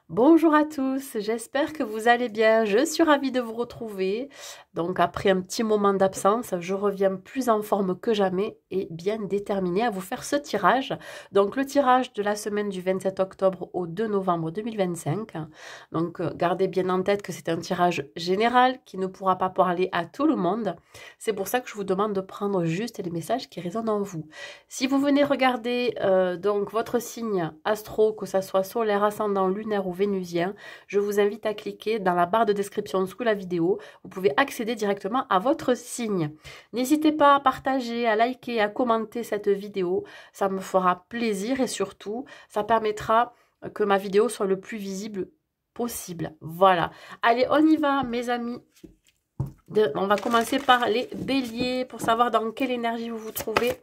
Bonjour à tous, j'espère que vous allez bien. Je suis ravie de vous retrouver. Donc après un petit moment d'absence, je reviens plus en forme que jamais et bien déterminée à vous faire ce tirage. Donc le tirage de la semaine du 27 octobre au 2 novembre 2025. Donc gardez bien en tête que c'est un tirage général qui ne pourra pas parler à tout le monde. C'est pour ça que je vous demande de prendre juste les messages qui résonnent en vous. Si vous venez regarder donc votre signe astro, que ce soit solaire, ascendant, lunaire ou vénusien, je vous invite à cliquer dans la barre de description sous la vidéo. Vous pouvez accéder directement à votre signe. N'hésitez pas à partager, à liker, à commenter cette vidéo. Ça me fera plaisir et surtout, ça permettra que ma vidéo soit le plus visible possible. Voilà. Allez, on y va, mes amis. On va commencer par les béliers pour savoir dans quelle énergie vous vous trouvez,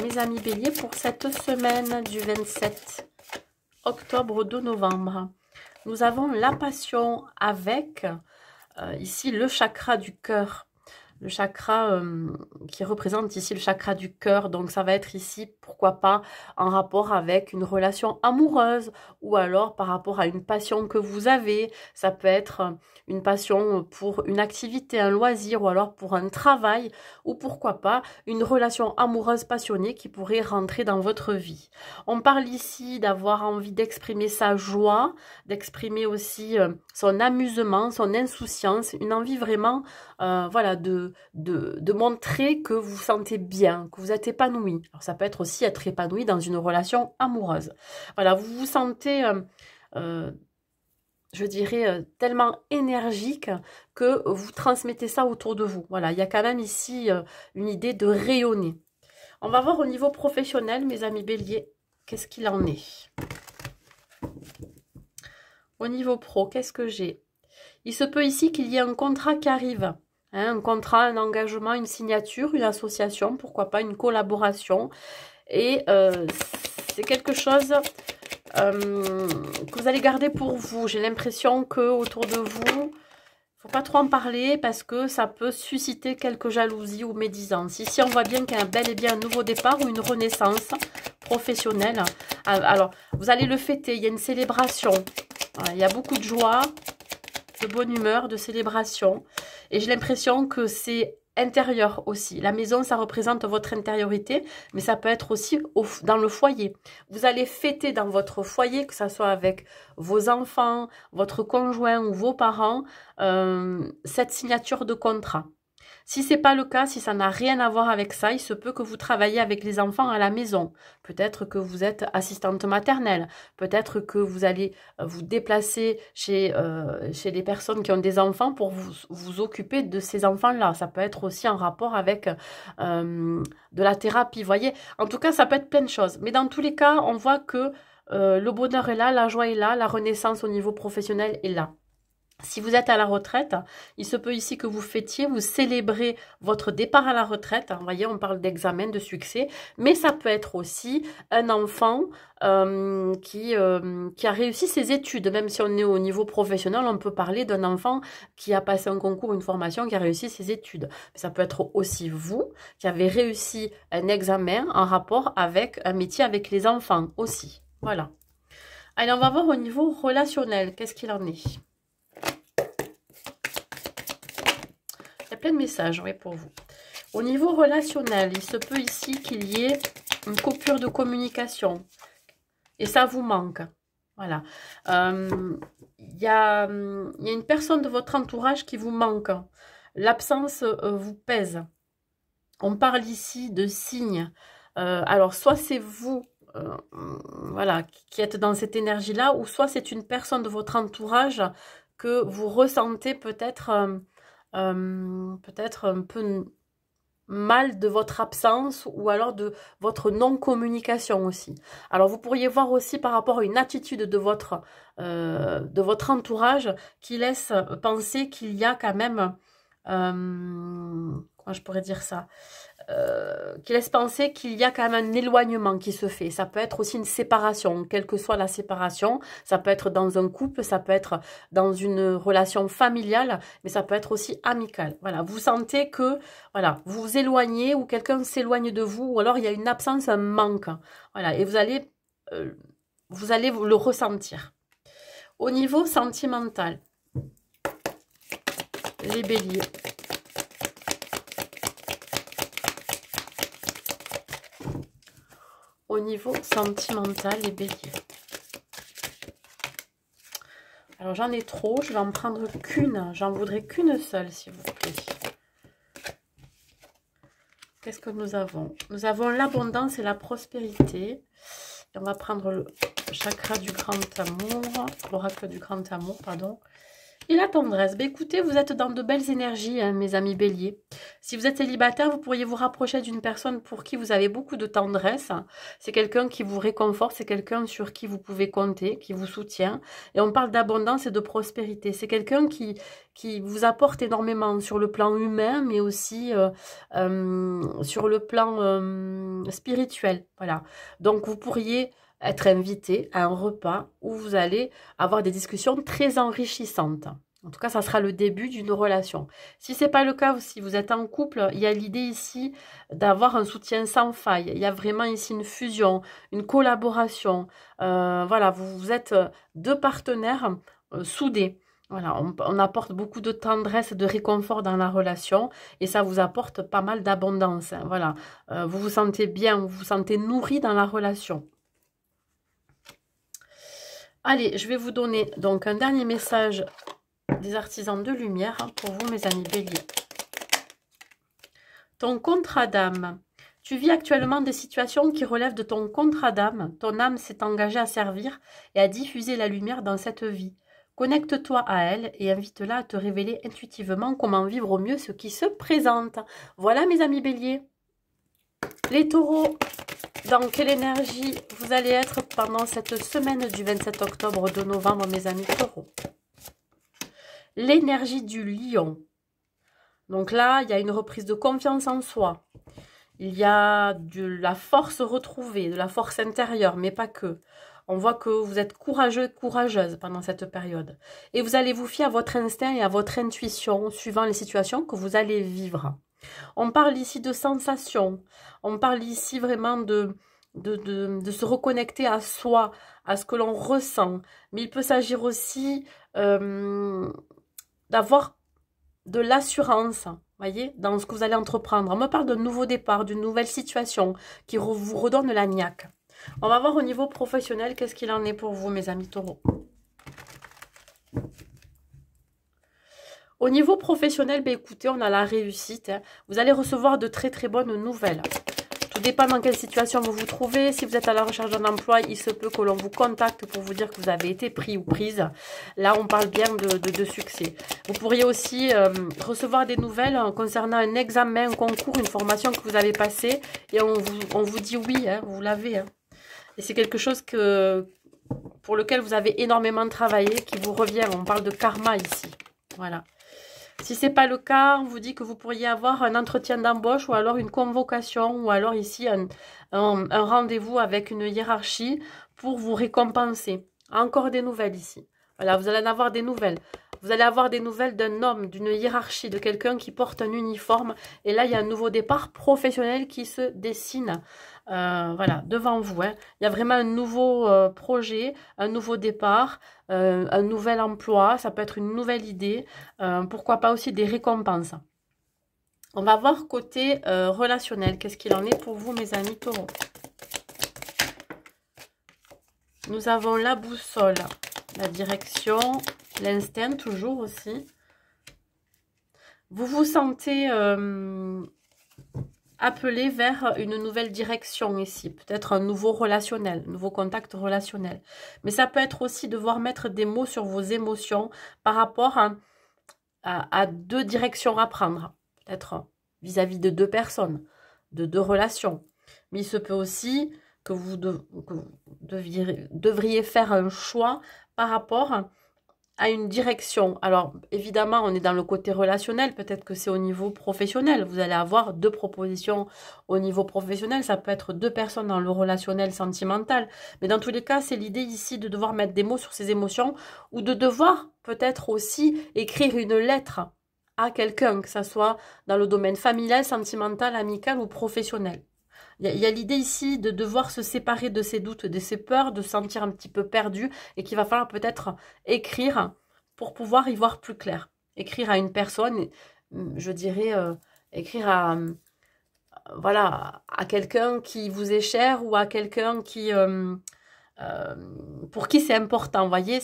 mes amis béliers, pour cette semaine du 27 octobre au 2 novembre. Nous avons la passion avec, ici, le chakra du cœur. Le chakra qui représente ici le chakra du cœur. Donc ça va être ici, pourquoi pas, en rapport avec une relation amoureuse ou alors par rapport à une passion que vous avez. Ça peut être une passion pour une activité, un loisir ou alors pour un travail ou pourquoi pas une relation amoureuse passionnée qui pourrait rentrer dans votre vie. On parle ici d'avoir envie d'exprimer sa joie, d'exprimer aussi son amusement, son insouciance, une envie vraiment voilà, de montrer que vous vous sentez bien, que vous êtes épanoui. Alors ça peut être aussi être épanoui dans une relation amoureuse. Voilà, vous vous sentez, je dirais, tellement énergique que vous transmettez ça autour de vous. Voilà, il y a quand même ici une idée de rayonner. On va voir au niveau professionnel, mes amis béliers, qu'est-ce qu'il en est. Au niveau pro, qu'est-ce que j'ai? Il se peut ici qu'il y ait un contrat qui arrive. Un contrat, un engagement, une signature, une association, pourquoi pas une collaboration. Et c'est quelque chose que vous allez garder pour vous. J'ai l'impression que autour de vous, il ne faut pas trop en parler parce que ça peut susciter quelques jalousies ou médisances. Ici, on voit bien qu'il y a bel et bien un nouveau départ ou une renaissance professionnelle. Alors, vous allez le fêter, il y a une célébration. Il y a beaucoup de joie, de bonne humeur, de célébration. Et j'ai l'impression que c'est intérieur aussi. La maison, ça représente votre intériorité, mais ça peut être aussi dans le foyer. Vous allez fêter dans votre foyer, que ce soit avec vos enfants, votre conjoint ou vos parents, cette signature de contrat. Si ce n'est pas le cas, si ça n'a rien à voir avec ça, il se peut que vous travaillez avec les enfants à la maison. Peut-être que vous êtes assistante maternelle. Peut-être que vous allez vous déplacer chez les personnes qui ont des enfants pour vous occuper de ces enfants-là. Ça peut être aussi en rapport avec de la thérapie, vous voyez. En tout cas, ça peut être plein de choses. Mais dans tous les cas, on voit que le bonheur est là, la joie est là, la renaissance au niveau professionnel est là. Si vous êtes à la retraite, il se peut ici que vous fêtiez, vous célébrez votre départ à la retraite. Vous voyez, on parle d'examen, de succès. Mais ça peut être aussi un enfant qui a réussi ses études. Même si on est au niveau professionnel, on peut parler d'un enfant qui a passé un concours, une formation, qui a réussi ses études. Mais ça peut être aussi vous qui avez réussi un examen en rapport avec un métier avec les enfants aussi. Voilà. Allez, on va voir au niveau relationnel. Qu'est-ce qu'il en est ? Il y a plein de messages, oui, pour vous. Au niveau relationnel, il se peut ici qu'il y ait une coupure de communication. Et ça vous manque. Voilà. Il y a une personne de votre entourage qui vous manque. L'absence vous pèse. On parle ici de signes. Alors, soit c'est vous voilà, qui êtes dans cette énergie-là, ou soit c'est une personne de votre entourage que vous ressentez peut-être peut-être un peu mal de votre absence ou alors de votre non-communication aussi. Alors vous pourriez voir aussi par rapport à une attitude de votre entourage qui laisse penser qu'il y a quand même, comment je pourrais dire ça, qui laisse penser qu'il y a quand même un éloignement qui se fait. Ça peut être aussi une séparation, quelle que soit la séparation. Ça peut être dans un couple, ça peut être dans une relation familiale, mais ça peut être aussi amical. Voilà, vous sentez que voilà, vous vous éloignez ou quelqu'un s'éloigne de vous, ou alors il y a une absence, un manque. Voilà, et vous allez le ressentir. Au niveau sentimental, les béliers. Au niveau sentimental, les béliers. Alors, j'en ai trop. Je vais en prendre qu'une. J'en voudrais qu'une seule, s'il vous plaît. Qu'est-ce que nous avons? Nous avons l'abondance et la prospérité. Et on va prendre le chakra du grand amour. L'oracle du grand amour, pardon. Et la tendresse. Ben écoutez, vous êtes dans de belles énergies, hein, mes amis béliers. Si vous êtes célibataire, vous pourriez vous rapprocher d'une personne pour qui vous avez beaucoup de tendresse. C'est quelqu'un qui vous réconforte, c'est quelqu'un sur qui vous pouvez compter, qui vous soutient. Et on parle d'abondance et de prospérité. C'est quelqu'un qui vous apporte énormément sur le plan humain, mais aussi sur le plan spirituel. Voilà. Donc, vous pourriez être invité à un repas où vous allez avoir des discussions très enrichissantes. En tout cas, ça sera le début d'une relation. Si ce n'est pas le cas, ou si vous êtes en couple, il y a l'idée ici d'avoir un soutien sans faille. Il y a vraiment ici une fusion, une collaboration. Voilà, vous êtes deux partenaires soudés. Voilà, on apporte beaucoup de tendresse, de réconfort dans la relation et ça vous apporte pas mal d'abondance. Hein, voilà, vous vous sentez bien, vous vous sentez nourri dans la relation. Allez, je vais vous donner donc un dernier message des artisans de lumière pour vous, mes amis béliers. Ton contrat d'âme. Tu vis actuellement des situations qui relèvent de ton contrat d'âme. Ton âme s'est engagée à servir et à diffuser la lumière dans cette vie. Connecte-toi à elle et invite-la à te révéler intuitivement comment vivre au mieux ce qui se présente. Voilà, mes amis béliers. Les taureaux, dans quelle énergie vous allez être pendant cette semaine du 27 octobre au 2 novembre, mes amis taureaux? L'énergie du lion. Donc là, il y a une reprise de confiance en soi. Il y a de la force retrouvée, de la force intérieure, mais pas que. On voit que vous êtes courageux et courageuse pendant cette période. Et vous allez vous fier à votre instinct et à votre intuition suivant les situations que vous allez vivre. On parle ici de sensations. On parle ici vraiment de se reconnecter à soi, à ce que l'on ressent. Mais il peut s'agir aussi d'avoir de l'assurance, voyez, dans ce que vous allez entreprendre. On me parle d'un nouveau départ, d'une nouvelle situation qui vous redonne la niaque. On va voir au niveau professionnel qu'est-ce qu'il en est pour vous, mes amis taureaux. Au niveau professionnel, ben écoutez, on a la réussite. Hein. Vous allez recevoir de très très bonnes nouvelles. Tout dépend dans quelle situation vous vous trouvez. Si vous êtes à la recherche d'un emploi, il se peut que l'on vous contacte pour vous dire que vous avez été pris ou prise. Là, on parle bien de succès. Vous pourriez aussi recevoir des nouvelles concernant un examen, un concours, une formation que vous avez passée. Et on vous dit oui, hein, vous l'avez. Hein. Et c'est quelque chose pour lequel vous avez énormément travaillé, qui vous revient. On parle de karma ici. Voilà. Si ce n'est pas le cas, on vous dit que vous pourriez avoir un entretien d'embauche ou alors une convocation ou alors ici un rendez-vous avec une hiérarchie pour vous récompenser. Encore des nouvelles ici. Voilà, vous allez en avoir des nouvelles. Vous allez avoir des nouvelles d'un homme, d'une hiérarchie, de quelqu'un qui porte un uniforme. Et là, il y a un nouveau départ professionnel qui se dessine. Voilà, devant vous. Hein. Il y a vraiment un nouveau projet, un nouveau départ, un nouvel emploi. Ça peut être une nouvelle idée. Pourquoi pas aussi des récompenses. On va voir côté relationnel. Qu'est-ce qu'il en est pour vous, mes amis taureaux? Nous avons la boussole, la direction, l'instinct toujours aussi. Vous vous sentez appelé vers une nouvelle direction ici. Peut-être un nouveau relationnel, un nouveau contact relationnel. Mais ça peut être aussi devoir mettre des mots sur vos émotions par rapport à deux directions à prendre. Peut-être vis-à-vis de deux personnes, de deux relations. Mais il se peut aussi que vous devriez faire un choix par rapport à une direction. Alors, évidemment, on est dans le côté relationnel. Peut-être que c'est au niveau professionnel. Vous allez avoir deux propositions au niveau professionnel. Ça peut être deux personnes dans le relationnel sentimental. Mais dans tous les cas, c'est l'idée ici de devoir mettre des mots sur ses émotions ou de devoir peut-être aussi écrire une lettre à quelqu'un, que ce soit dans le domaine familial, sentimental, amical ou professionnel. Il y a l'idée ici de devoir se séparer de ses doutes, de ses peurs, de se sentir un petit peu perdu et qu'il va falloir peut-être écrire pour pouvoir y voir plus clair. Écrire à une personne, je dirais, écrire à, voilà, à quelqu'un qui vous est cher ou à quelqu'un qui, pour qui c'est important. Vous voyez,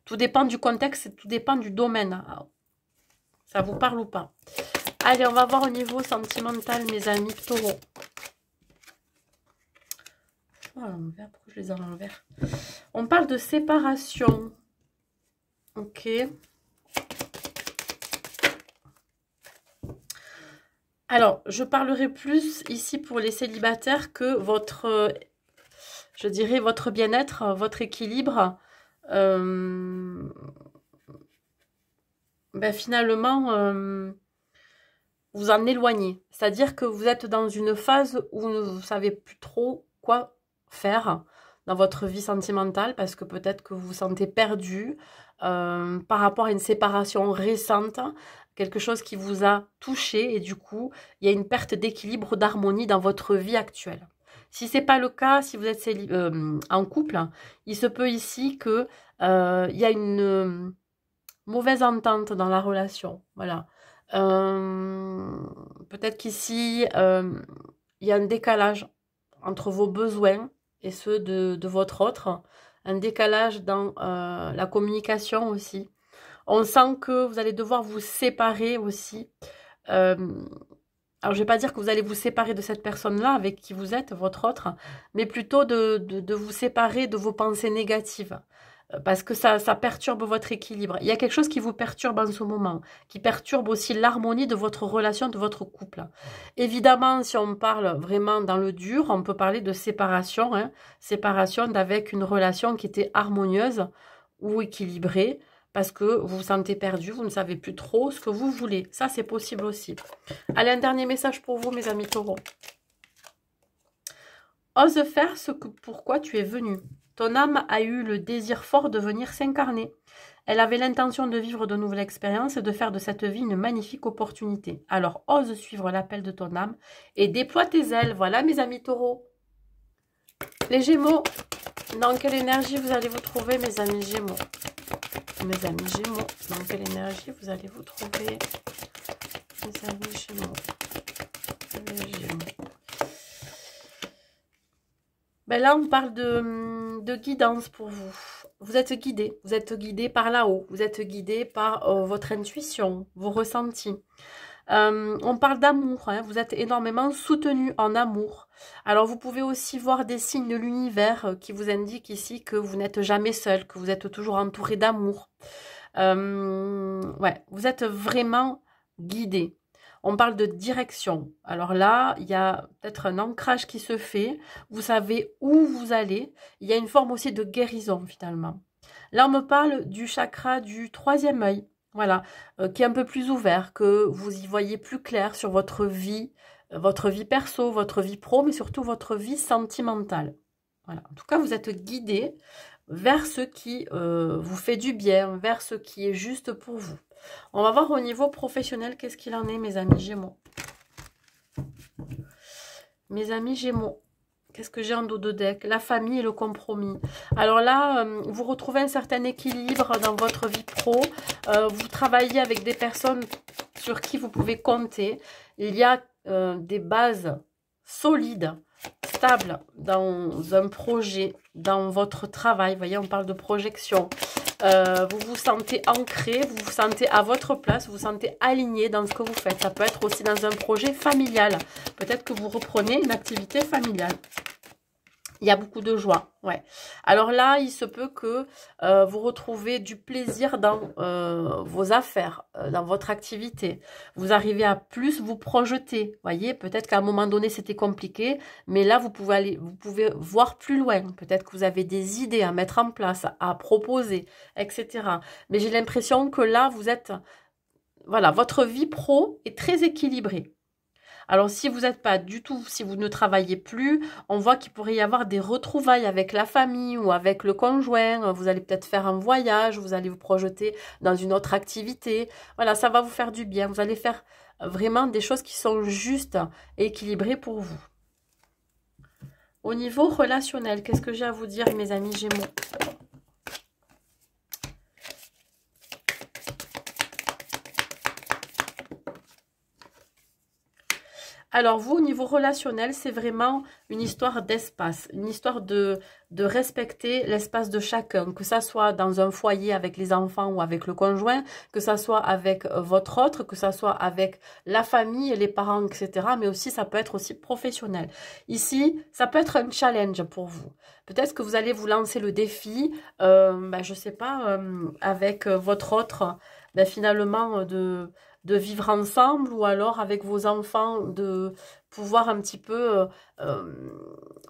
tout dépend du contexte, tout dépend du domaine. Ça vous parle ou pas? Allez, on va voir au niveau sentimental, mes amis taureaux. Oh, à l'envers, pourquoi je les ai à l'envers? On parle de séparation. Ok. Alors, je parlerai plus ici pour les célibataires que votre, je dirais, votre bien-être, votre équilibre. Ben finalement, vous en éloignez. C'est-à-dire que vous êtes dans une phase où vous ne savez plus trop quoi faire dans votre vie sentimentale parce que peut-être que vous vous sentez perdu par rapport à une séparation récente, quelque chose qui vous a touché et du coup, il y a une perte d'équilibre, d'harmonie dans votre vie actuelle. Si ce n'est pas le cas, si vous êtes en couple, il se peut ici que il y a une mauvaise entente dans la relation. Voilà. Peut-être qu'ici, il y a un décalage entre vos besoins et ceux de votre autre. Un décalage dans la communication aussi. On sent que vous allez devoir vous séparer aussi. Alors, je ne vais pas dire que vous allez vous séparer de cette personne-là avec qui vous êtes, votre autre, mais plutôt de vous séparer de vos pensées négatives. Parce que ça perturbe votre équilibre. Il y a quelque chose qui vous perturbe en ce moment, qui perturbe aussi l'harmonie de votre relation, de votre couple. Évidemment, si on parle vraiment dans le dur, on peut parler de séparation, hein, séparation d'avec une relation qui était harmonieuse ou équilibrée, parce que vous vous sentez perdu, vous ne savez plus trop ce que vous voulez. Ça, c'est possible aussi. Allez, un dernier message pour vous, mes amis taureaux. Ose faire ce que pourquoi tu es venu. Ton âme a eu le désir fort de venir s'incarner. Elle avait l'intention de vivre de nouvelles expériences et de faire de cette vie une magnifique opportunité. Alors, ose suivre l'appel de ton âme et déploie tes ailes. Voilà, mes amis taureaux. Les Gémeaux, dans quelle énergie vous allez vous trouver, mes amis Gémeaux? Mes amis Gémeaux, dans quelle énergie vous allez vous trouver, mes amis Gémeaux? Les Gémeaux. Ben là, on parle de guidance pour vous. Vous êtes guidé par là-haut, vous êtes guidé par votre intuition, vos ressentis. On parle d'amour, hein, vous êtes énormément soutenu en amour. Alors vous pouvez aussi voir des signes de l'univers qui vous indiquent ici que vous n'êtes jamais seul, que vous êtes toujours entouré d'amour. Ouais, vous êtes vraiment guidé. On parle de direction. Alors là, il y a peut-être un ancrage qui se fait. Vous savez où vous allez. Il y a une forme aussi de guérison finalement. Là, on me parle du chakra du troisième œil. Voilà, qui est un peu plus ouvert, que vous y voyez plus clair sur votre vie perso, votre vie pro, mais surtout votre vie sentimentale. Voilà. En tout cas, vous êtes guidé vers ce qui vous fait du bien, vers ce qui est juste pour vous. On va voir au niveau professionnel qu'est-ce qu'il en est, mes amis Gémeaux. Mes amis Gémeaux, qu'est-ce que j'ai en dos de deck? La famille et le compromis. Alors là, vous retrouvez un certain équilibre dans votre vie pro. Vous travaillez avec des personnes sur qui vous pouvez compter. Il y a des bases solides, stables dans un projet, dans votre travail. Vous voyez, on parle de projection. Vous vous sentez ancré, vous vous sentez à votre place, vous vous sentez aligné dans ce que vous faites. Ça peut être aussi dans un projet familial. Peut-être que vous reprenez une activité familiale. Il y a beaucoup de joie, ouais. Alors là, il se peut que vous retrouvez du plaisir dans vos affaires, dans votre activité. Vous arrivez à plus vous projeter, voyez. Peut-être qu'à un moment donné, c'était compliqué, mais là, vous pouvez voir plus loin. Peut-être que vous avez des idées à mettre en place, à proposer, etc. Mais j'ai l'impression que là, vous êtes... Voilà, votre vie pro est très équilibrée. Alors, si vous n'êtes pas du tout, si vous ne travaillez plus, on voit qu'il pourrait y avoir des retrouvailles avec la famille ou avec le conjoint. Vous allez peut-être faire un voyage, vous allez vous projeter dans une autre activité. Voilà, ça va vous faire du bien. Vous allez faire vraiment des choses qui sont justes et équilibrées pour vous. Au niveau relationnel, qu'est-ce que j'ai à vous dire, mes amis Gémeaux? Alors, vous, au niveau relationnel, c'est vraiment une histoire d'espace, une histoire de respecter l'espace de chacun, que ça soit dans un foyer avec les enfants ou avec le conjoint, que ça soit avec votre autre, que ça soit avec la famille, les parents, etc. Mais aussi, ça peut être aussi professionnel. Ici, ça peut être un challenge pour vous. Peut-être que vous allez vous lancer le défi, je sais pas, avec votre autre, finalement, de vivre ensemble ou alors avec vos enfants de pouvoir un petit peu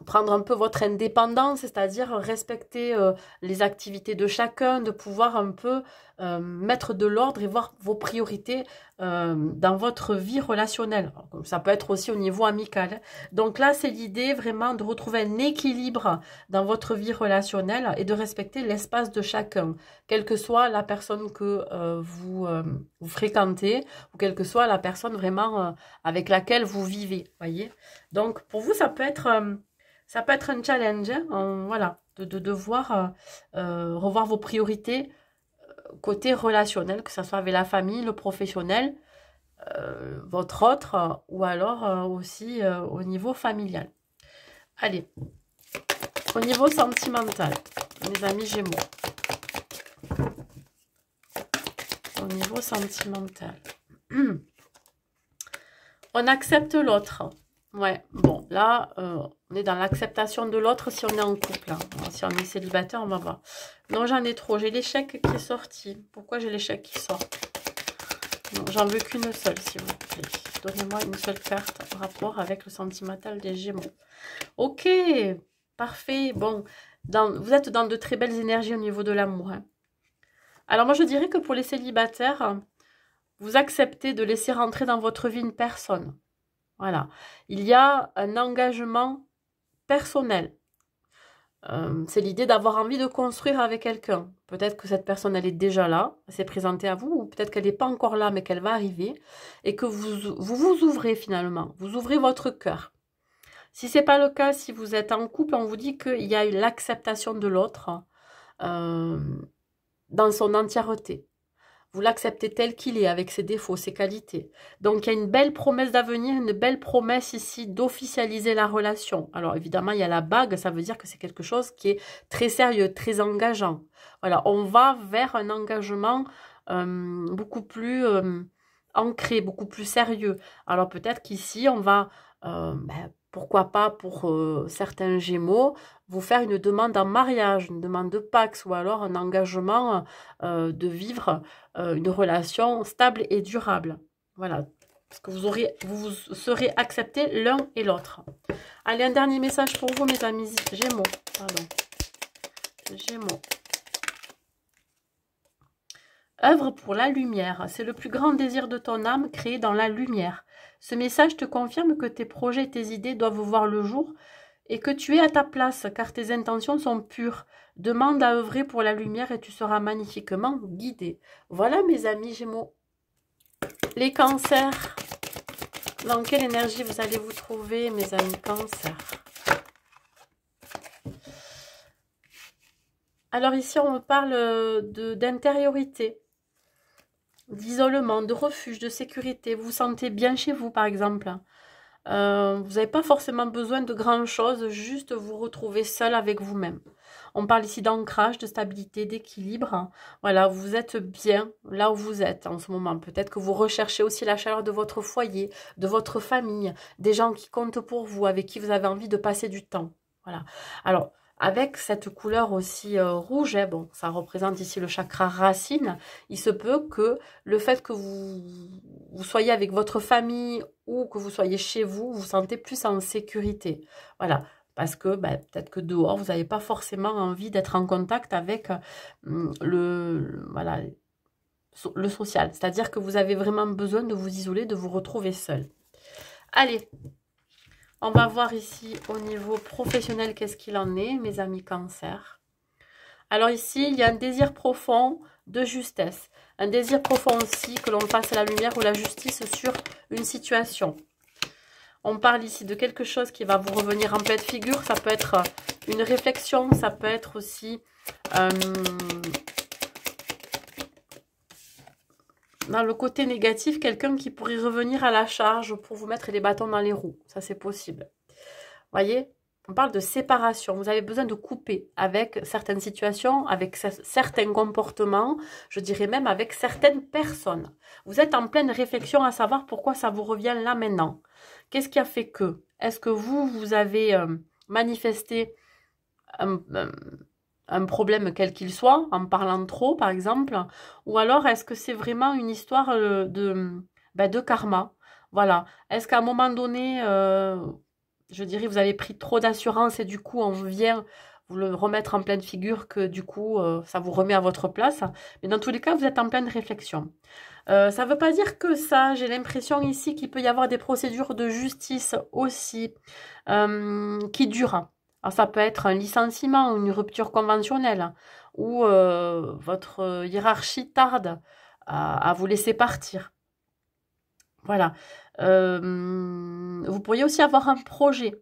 prendre un peu votre indépendance, c'est-à-dire respecter les activités de chacun, de pouvoir un peu mettre de l'ordre et voir vos priorités dans votre vie relationnelle. Alors, ça peut être aussi au niveau amical. Donc là, c'est l'idée vraiment de retrouver un équilibre dans votre vie relationnelle et de respecter l'espace de chacun, quelle que soit la personne que vous fréquentez ou quelle que soit la personne vraiment avec laquelle vous vivez, voyez. Donc pour vous, ça peut être un challenge, hein, voilà, de devoir revoir vos priorités côté relationnel, que ce soit avec la famille, le professionnel, votre autre, ou alors aussi au niveau familial. Allez, au niveau sentimental, mes amis Gémeaux. Au niveau sentimental. On accepte l'autre. Ouais, bon, là, on est dans l'acceptation de l'autre si on est en couple. Hein. Si on est célibataire, on va voir. Non, j'en ai trop. J'ai l'échec qui est sorti. Pourquoi j'ai l'échec qui sort? Non, j'en veux qu'une seule, s'il vous plaît. Donnez-moi une seule carte en rapport avec le sentimental des Gémeaux. Ok, parfait. Bon, vous êtes dans de très belles énergies au niveau de l'amour. Hein. Alors moi, je dirais que pour les célibataires, vous acceptez de laisser rentrer dans votre vie une personne. Voilà. Il y a un engagement personnel. C'est l'idée d'avoir envie de construire avec quelqu'un. Peut-être que cette personne, elle est déjà là, elle s'est présentée à vous, ou peut-être qu'elle n'est pas encore là, mais qu'elle va arriver, et que vous ouvrez finalement, vous ouvrez votre cœur. Si ce n'est pas le cas, si vous êtes en couple, on vous dit qu'il y a l'acceptation de l'autre dans son entièreté. Vous l'acceptez tel qu'il est, avec ses défauts, ses qualités. Donc, il y a une belle promesse d'avenir, une belle promesse ici d'officialiser la relation. Alors, évidemment, il y a la bague, ça veut dire que c'est quelque chose qui est très sérieux, très engageant. Voilà, on va vers un engagement beaucoup plus ancré, beaucoup plus sérieux. Alors, peut-être qu'ici, on va, pourquoi pas pour certains Gémeaux, vous faire une demande en mariage, une demande de Pax ou alors un engagement de vivre une relation stable et durable. Voilà, parce que vous serez acceptés l'un et l'autre. Allez, un dernier message pour vous, mes amis Gémeaux. Pardon. Gémeaux. Œuvre pour la lumière. C'est le plus grand désir de ton âme créé dans la lumière. Ce message te confirme que tes projets et tes idées doivent voir le jour et que tu es à ta place, car tes intentions sont pures. Demande à œuvrer pour la lumière et tu seras magnifiquement guidé. Voilà, mes amis Gémeaux. Les cancers. Dans quelle énergie vous allez vous trouver, mes amis cancers? Alors ici, on me parle d'intériorité, d'isolement, de refuge, de sécurité. Vous vous sentez bien chez vous, par exemple. Vous n'avez pas forcément besoin de grand-chose, juste vous retrouver seul avec vous-même. On parle ici d'ancrage, de stabilité, d'équilibre. Voilà, vous êtes bien là où vous êtes en ce moment. Peut-être que vous recherchez aussi la chaleur de votre foyer, de votre famille, des gens qui comptent pour vous, avec qui vous avez envie de passer du temps. Voilà. Alors, avec cette couleur aussi rouge, hein, bon, ça représente ici le chakra racine, il se peut que le fait que vous soyez avec votre famille ou que vous soyez chez vous, vous sentez plus en sécurité. Voilà, parce que peut-être que dehors, vous n'avez pas forcément envie d'être en contact avec voilà, le social. C'est-à-dire que vous avez vraiment besoin de vous isoler, de vous retrouver seul. Allez, on va voir ici au niveau professionnel qu'est-ce qu'il en est, mes amis cancer. Alors ici, il y a un désir profond de justesse. Un désir profond aussi que l'on fasse la lumière ou la justice sur une situation. On parle ici de quelque chose qui va vous revenir en pleine figure. Ça peut être une réflexion, ça peut être aussi dans le côté négatif, quelqu'un qui pourrait revenir à la charge pour vous mettre les bâtons dans les roues. Ça, c'est possible. Voyez, on parle de séparation. Vous avez besoin de couper avec certaines situations, avec certains comportements, je dirais même avec certaines personnes. Vous êtes en pleine réflexion à savoir pourquoi ça vous revient là maintenant. Qu'est-ce qui a fait que? Est-ce que vous avez manifesté un problème quel qu'il soit, en parlant trop par exemple, ou alors est-ce que c'est vraiment une histoire de karma? Voilà. Est-ce qu'à un moment donné, je dirais, vous avez pris trop d'assurance et du coup, on vient vous le remettre en pleine figure que du coup, ça vous remet à votre place. Mais dans tous les cas, vous êtes en pleine réflexion. Ça ne veut pas dire que ça. J'ai l'impression ici qu'il peut y avoir des procédures de justice aussi qui durent. Alors, ça peut être un licenciement, une rupture conventionnelle ou votre hiérarchie tarde à vous laisser partir. Voilà. Vous pourriez aussi avoir un projet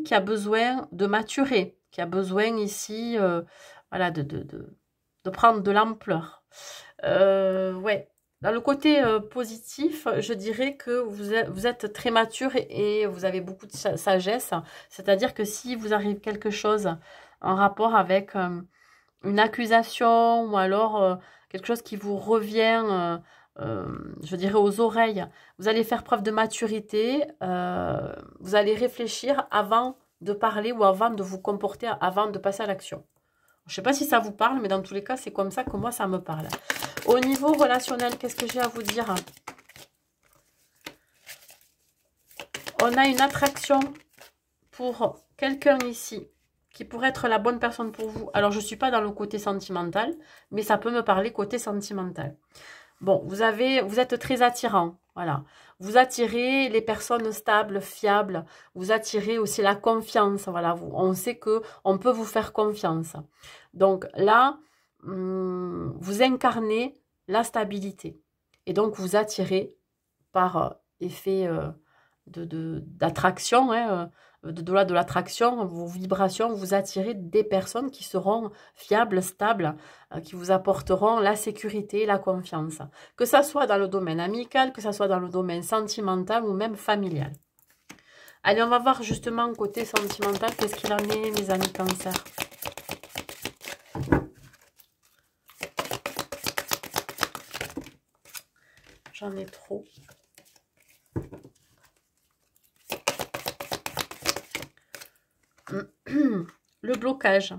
qui a besoin de maturer, qui a besoin ici voilà, de prendre de l'ampleur. Ouais. Dans le côté positif, je dirais que vous êtes très mature et vous avez beaucoup de sagesse. C'est-à-dire que si vous arrive quelque chose en rapport avec une accusation ou alors quelque chose qui vous revient, je dirais, aux oreilles, vous allez faire preuve de maturité, vous allez réfléchir avant de parler ou avant de vous comporter, avant de passer à l'action. Je ne sais pas si ça vous parle, mais dans tous les cas, c'est comme ça que moi, ça me parle. Au niveau relationnel, qu'est-ce que j'ai à vous dire? On a une attraction pour quelqu'un ici qui pourrait être la bonne personne pour vous. Alors, je ne suis pas dans le côté sentimental, mais ça peut me parler côté sentimental. Bon, vous êtes très attirant, voilà. Vous attirez les personnes stables, fiables. Vous attirez aussi la confiance, voilà. On sait que on peut vous faire confiance. Donc là, vous incarnez la stabilité. Et donc, vous attirez par effet d'attraction, hein, de l'attraction, vos vibrations, vous attirez des personnes qui seront fiables, stables, qui vous apporteront la sécurité, la confiance. Que ça soit dans le domaine amical, que ça soit dans le domaine sentimental ou même familial. Allez, on va voir justement côté sentimental, qu'est-ce qu'il en est, mes amis Cancer. J'en ai trop. Le blocage.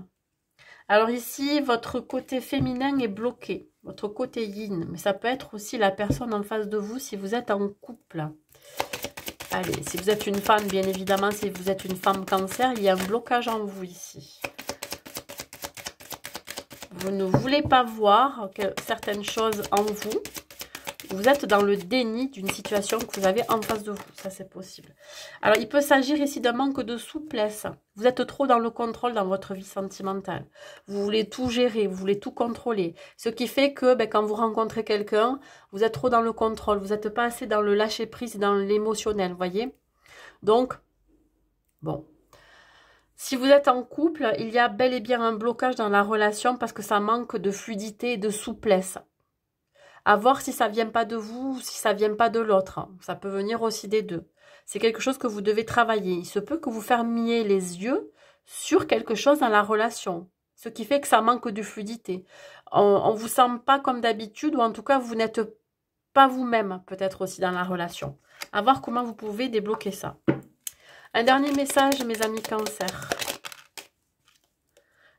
Alors ici, votre côté féminin est bloqué, votre côté yin, mais ça peut être aussi la personne en face de vous si vous êtes en couple. Allez, si vous êtes une femme, bien évidemment, si vous êtes une femme Cancer, il y a un blocage en vous ici. Vous ne voulez pas voir certaines choses en vous. Vous êtes dans le déni d'une situation que vous avez en face de vous. Ça, c'est possible. Alors, il peut s'agir ici d'un manque de souplesse. Vous êtes trop dans le contrôle dans votre vie sentimentale. Vous voulez tout gérer, vous voulez tout contrôler. Ce qui fait que quand vous rencontrez quelqu'un, vous êtes trop dans le contrôle. Vous n'êtes pas assez dans le lâcher-prise, dans l'émotionnel, vous voyez? Donc, bon. Si vous êtes en couple, il y a bel et bien un blocage dans la relation parce que ça manque de fluidité et de souplesse. À voir si ça vient pas de vous ou si ça vient pas de l'autre. Ça peut venir aussi des deux. C'est quelque chose que vous devez travailler. Il se peut que vous fermiez les yeux sur quelque chose dans la relation. Ce qui fait que ça manque de fluidité. On ne vous sent pas comme d'habitude ou en tout cas vous n'êtes pas vous-même peut-être aussi dans la relation. À voir comment vous pouvez débloquer ça. Un dernier message, mes amis Cancer.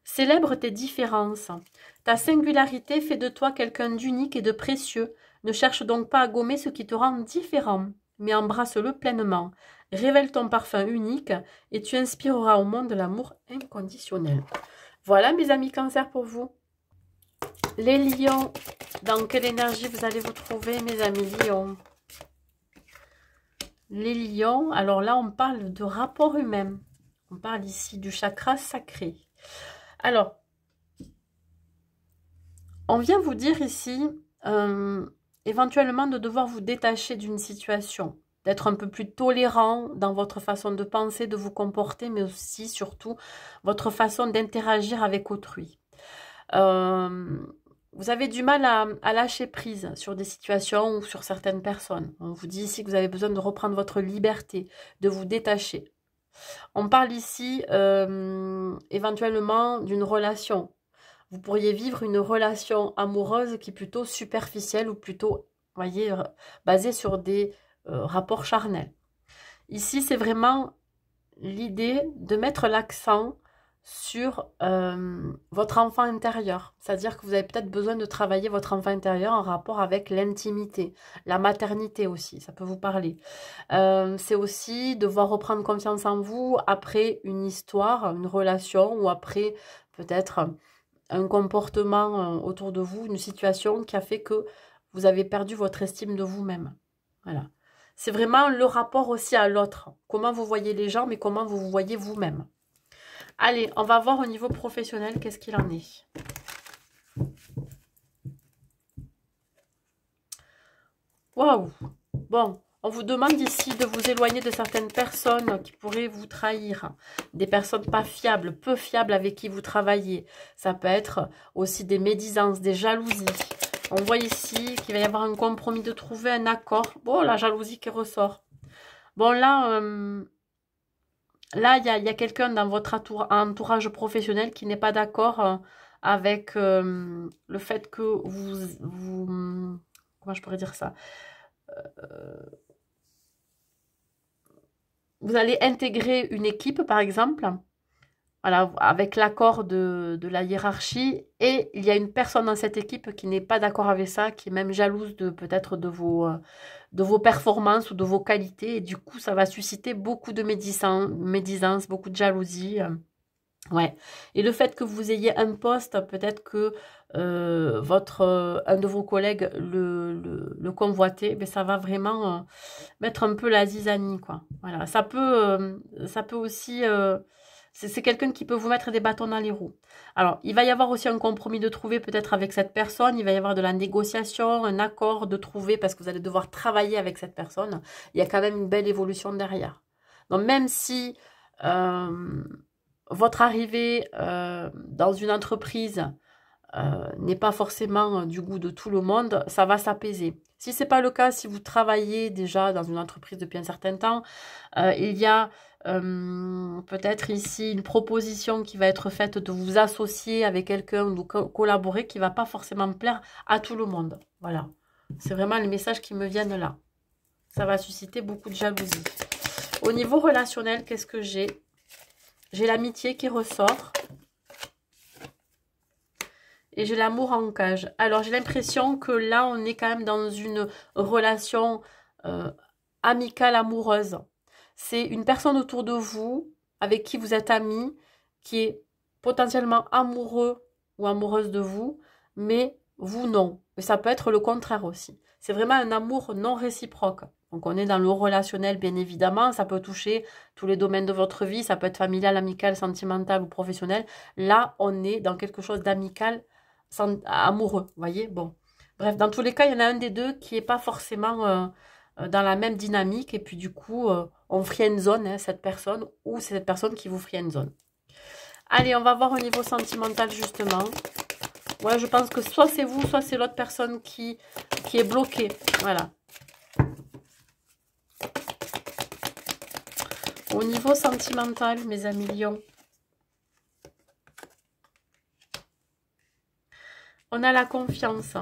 Célèbre tes différences. Ta singularité fait de toi quelqu'un d'unique et de précieux. Ne cherche donc pas à gommer ce qui te rend différent, mais embrasse-le pleinement. Révèle ton parfum unique et tu inspireras au monde l'amour inconditionnel. Voilà mes amis Cancer pour vous. Les lions, dans quelle énergie vous allez vous trouver mes amis lions? Les lions, alors là on parle de rapport humain. On parle ici du chakra sacré. Alors, on vient vous dire ici, éventuellement, de devoir vous détacher d'une situation. d'être un peu plus tolérant dans votre façon de penser, de vous comporter, mais aussi, surtout, votre façon d'interagir avec autrui. Vous avez du mal à lâcher prise sur des situations ou sur certaines personnes. On vous dit ici que vous avez besoin de reprendre votre liberté, de vous détacher. On parle ici éventuellement d'une relation. Vous pourriez vivre une relation amoureuse qui est plutôt superficielle ou plutôt, voyez, basée sur des rapports charnels. Ici, c'est vraiment l'idée de mettre l'accent sur votre enfant intérieur. C'est-à-dire que vous avez peut-être besoin de travailler votre enfant intérieur en rapport avec l'intimité, la maternité aussi, ça peut vous parler. C'est aussi devoir reprendre confiance en vous après une histoire, une relation ou après peut-être un comportement autour de vous, une situation qui a fait que vous avez perdu votre estime de vous-même. Voilà. C'est vraiment le rapport aussi à l'autre. Comment vous voyez les gens, mais comment vous vous voyez vous-même. Allez, on va voir au niveau professionnel qu'est-ce qu'il en est. Waouh! Bon, on vous demande ici de vous éloigner de certaines personnes qui pourraient vous trahir. Des personnes pas fiables, peu fiables avec qui vous travaillez. Ça peut être aussi des médisances, des jalousies. On voit ici qu'il va y avoir un compromis, de trouver un accord. Bon, la jalousie qui ressort. Bon, là, il y a quelqu'un dans votre entourage professionnel qui n'est pas d'accord avec le fait que comment je pourrais dire ça? Vous allez intégrer une équipe, par exemple, voilà, avec l'accord de la hiérarchie, et il y a une personne dans cette équipe qui n'est pas d'accord avec ça, qui est même jalouse de peut-être de vos performances ou de vos qualités, et du coup, ça va susciter beaucoup de médisance, beaucoup de jalousie. Ouais. Et le fait que vous ayez un poste, peut-être que un de vos collègues le convoitait, mais ça va vraiment mettre un peu la zizanie, quoi. Voilà. Ça peut aussi... c'est quelqu'un qui peut vous mettre des bâtons dans les roues. Alors, il va y avoir aussi un compromis de trouver peut-être avec cette personne. Il va y avoir de la négociation, un accord de trouver parce que vous allez devoir travailler avec cette personne. Il y a quand même une belle évolution derrière. Donc, même si votre arrivée dans une entreprise n'est pas forcément du goût de tout le monde, ça va s'apaiser. Si ce n'est pas le cas, si vous travaillez déjà dans une entreprise depuis un certain temps, il y a peut-être ici une proposition qui va être faite de vous associer avec quelqu'un ou de collaborer qui ne va pas forcément plaire à tout le monde. Voilà. C'est vraiment les messages qui me viennent là. Ça va susciter beaucoup de jalousie. Au niveau relationnel, qu'est-ce que j'ai? J'ai l'amitié qui ressort. Et j'ai l'amour en cage. Alors, j'ai l'impression que là, on est quand même dans une relation amicale, amoureuse. C'est une personne autour de vous, avec qui vous êtes amis, qui est potentiellement amoureux ou amoureuse de vous, mais vous non. Et ça peut être le contraire aussi. C'est vraiment un amour non réciproque. Donc, on est dans le relationnel, bien évidemment. Ça peut toucher tous les domaines de votre vie. Ça peut être familial, amical, sentimental ou professionnel. Là, on est dans quelque chose d'amical, amoureux, vous voyez. Bon, bref, dans tous les cas, il y en a un des deux qui n'est pas forcément dans la même dynamique. Et puis, du coup, on friendzone cette personne ou c'est cette personne qui vous friendzone. Allez, on va voir au niveau sentimental, justement. Ouais, je pense que soit c'est vous, soit c'est l'autre personne qui est bloquée. Voilà. Au niveau sentimental, mes amis lions, on a la confiance.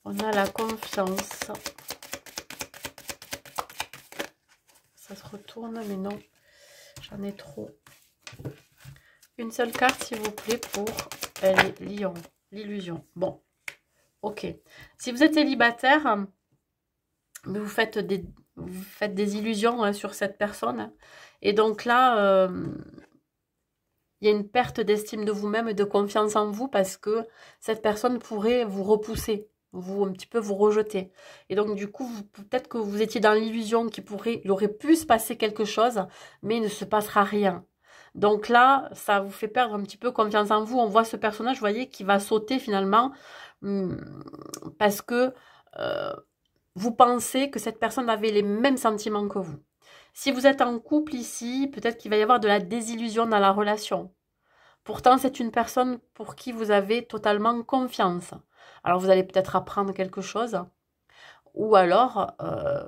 On a la confiance. Ça se retourne, mais non, j'en ai trop. Une seule carte, s'il vous plaît, pour les lions. L'illusion. Bon, ok. Si vous êtes célibataire, vous faites des illusions sur cette personne. Et donc là, il y a une perte d'estime de vous-même et de confiance en vous parce que cette personne pourrait vous repousser, un petit peu vous rejeter. Et donc du coup, peut-être que vous étiez dans l'illusion il aurait pu se passer quelque chose, mais il ne se passera rien. Donc là, ça vous fait perdre un petit peu confiance en vous. On voit ce personnage, vous voyez, qui va sauter finalement parce que vous pensez que cette personne avait les mêmes sentiments que vous. Si vous êtes en couple ici, peut-être qu'il va y avoir de la désillusion dans la relation. Pourtant, c'est une personne pour qui vous avez totalement confiance. Alors, vous allez peut-être apprendre quelque chose. Ou alors,